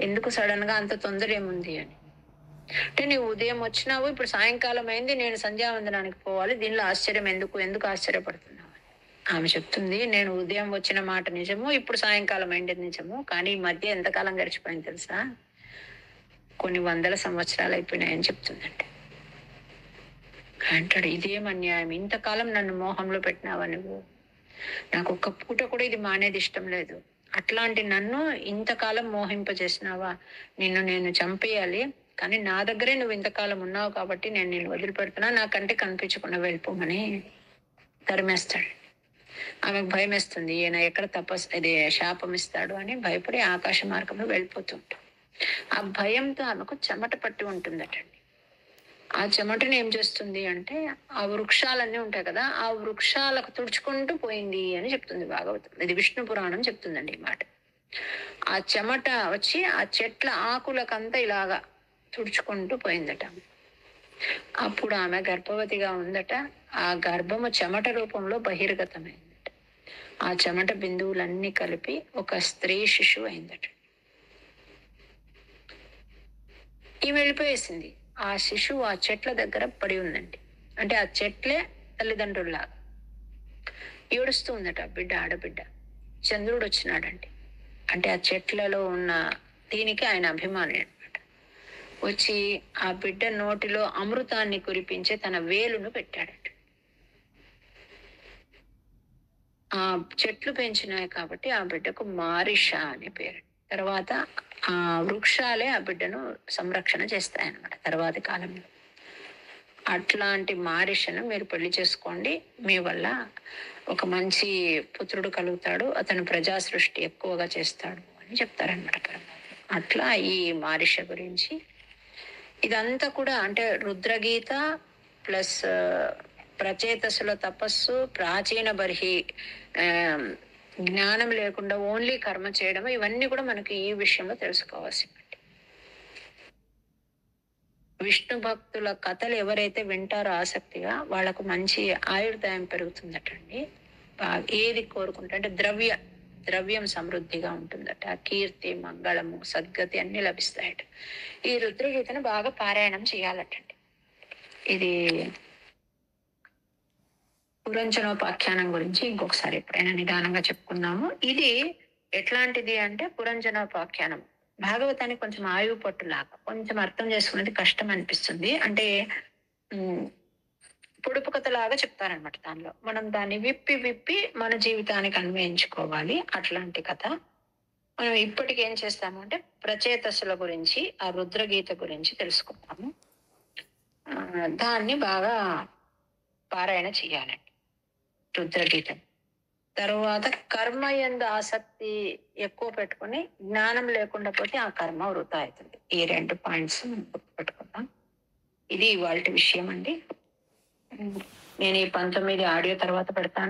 ఎందుకు సడన్ గా అంత తొందర ఏముంది అని. అంటే నీవు ఉదయం వచ్చినావు, ఇప్పుడు సాయంకాలం అయింది, నేను సంధ్యావందనానికి పోవాలి, దీనిలో ఆశ్చర్యం ఎందుకు ఆశ్చర్యపడుతున్నావు? ఆమె చెప్తుంది, నేను ఉదయం వచ్చిన మాట నిజము, ఇప్పుడు సాయంకాలం అయింది నిజము, కానీ ఈ మధ్య ఎంతకాలం గడిచిపోయింది తెలుసా? కొన్ని వందల సంవత్సరాలు అయిపోయినాయని చెప్తుందంటే. అంటాడు, ఇదేం అన్యాయం, ఇంతకాలం నన్ను మోహంలో పెట్టినావా నువ్వు? నాకు ఒక్క పూట కూడా ఇది మానేది ఇష్టం లేదు, అట్లాంటి నన్ను ఇంతకాలం మోహింపజేసినావా? నిన్ను నేను చంపేయాలి, కానీ నా దగ్గరే నువ్వు ఇంతకాలం ఉన్నావు కాబట్టి నేను నిన్ను వదిలిపెడుతున్నా, నాకంటే కనిపించకుండా వెళ్ళిపోమని తరిమేస్తాడు. ఆమెకు భయం వేస్తుంది, ఈయన ఎక్కడ ఇది శాపం ఇస్తాడు అని భయపడి ఆకాశ మార్గంలో వెళ్ళిపోతుంటాడు. ఆ భయంతో ఆమెకు చెమట పట్టి ఉంటుందటండి. ఆ చెమటని ఏం చేస్తుంది అంటే, ఆ వృక్షాలన్నీ ఉంటాయి కదా, ఆ వృక్షాలకు తుడుచుకుంటూ పోయింది అని చెప్తుంది భాగవతం. ఇది విష్ణు పురాణం చెప్తుందండి ఈ మాట. ఆ చెమట వచ్చి ఆ చెట్ల ఆకులకంతా ఇలాగా తుడుచుకుంటూ పోయిందట. అప్పుడు ఆమె గర్భవతిగా ఉందట. ఆ గర్భము చెమట రూపంలో బహిర్గతమైందట. ఆ చెమట బిందువులన్నీ కలిపి ఒక స్త్రీ శిశువు అయిందట. ఈ వెళ్ళిపోయేసింది. ఆ శిశువు ఆ చెట్ల దగ్గర పడి ఉందండి. అంటే ఆ చెట్లే తల్లిదండ్రుల్లాగా ఏడుస్తూ ఉందట బిడ్డ, ఆడబిడ్డ. చంద్రుడు వచ్చినాడండి. అంటే ఆ చెట్లలో ఉన్న దీనికి ఆయన అభిమాని అనమాట. వచ్చి ఆ బిడ్డ నోటిలో అమృతాన్ని కురిపించే తన వేలును పెట్టాడట. ఆ చెట్లు పెంచినాయి కాబట్టి ఆ బిడ్డకు మారిష అని పేరు. తర్వాత ఆ వృక్షాలే ఆ బిడ్డను సంరక్షణ చేస్తాయన్నమాట తర్వాతి కాలంలో. అట్లాంటి మారిషను మీరు పెళ్లి చేసుకోండి, మీ వల్ల ఒక మంచి పుత్రుడు కలుగుతాడు, అతను ప్రజా సృష్టి ఎక్కువగా చేస్తాడు అని చెప్తారన్నమాట. అట్లా ఈ మారిష గురించి ఇదంతా కూడా అంటే రుద్రగీత ప్లస్ ప్రచేతసుల తపస్సు, ప్రాచీన బర్హి జ్ఞానం లేకుండా ఓన్లీ కర్మ చేయడం, ఇవన్నీ కూడా మనకి ఈ విషయంలో తెలుసుకోవాల్సింది. విష్ణు భక్తుల కథలు ఎవరైతే వింటారో ఆసక్తిగా, వాళ్ళకు మంచి ఆయుర్దాయం పెరుగుతుందటండి. ఏది కోరుకుంటే అంటే ద్రవ్యం సమృద్ధిగా ఉంటుందట, కీర్తి, మంగళము, సద్గతి అన్ని లభిస్తాయట. ఈ రుద్రగీతను బాగా పారాయణం చేయాలటండి. ఇది పురంజనోపాఖ్యానం గురించి ఇంకొకసారి ఎప్పుడైనా నిదానంగా చెప్పుకుందాము. ఇది ఎట్లాంటిది అంటే పురంజనోపాఖ్యానం భాగవతానికి కొంచెం ఆయువు పట్టులాగా, కొంచెం అర్థం చేసుకునేది కష్టం అనిపిస్తుంది. అంటే పొడుపు కథలాగా చెప్తారనమాట. దానిలో మనం దాన్ని విప్పి మన జీవితానికి అన్వయించుకోవాలి. అట్లాంటి కథ మనం ఇప్పటికి ఏం చేస్తాము అంటే ప్రచేతసుల గురించి, ఆ రుద్రగీత గురించి తెలుసుకుంటాము. దాన్ని బాగా పారాయణ చేయాలండి రుద్రగీతం. తరువాత కర్మ యందు ఆసక్తి ఎక్కువ పెట్టుకుని జ్ఞానం లేకుండా పోతే ఆ కర్మ వృధా అవుతుంది. ఈ 2 పాయింట్స్ పెట్టుకుందాం. ఇది ఇవాళ విషయం అండి. నేను ఈ 19 ఆడియో తర్వాత పెడతాను.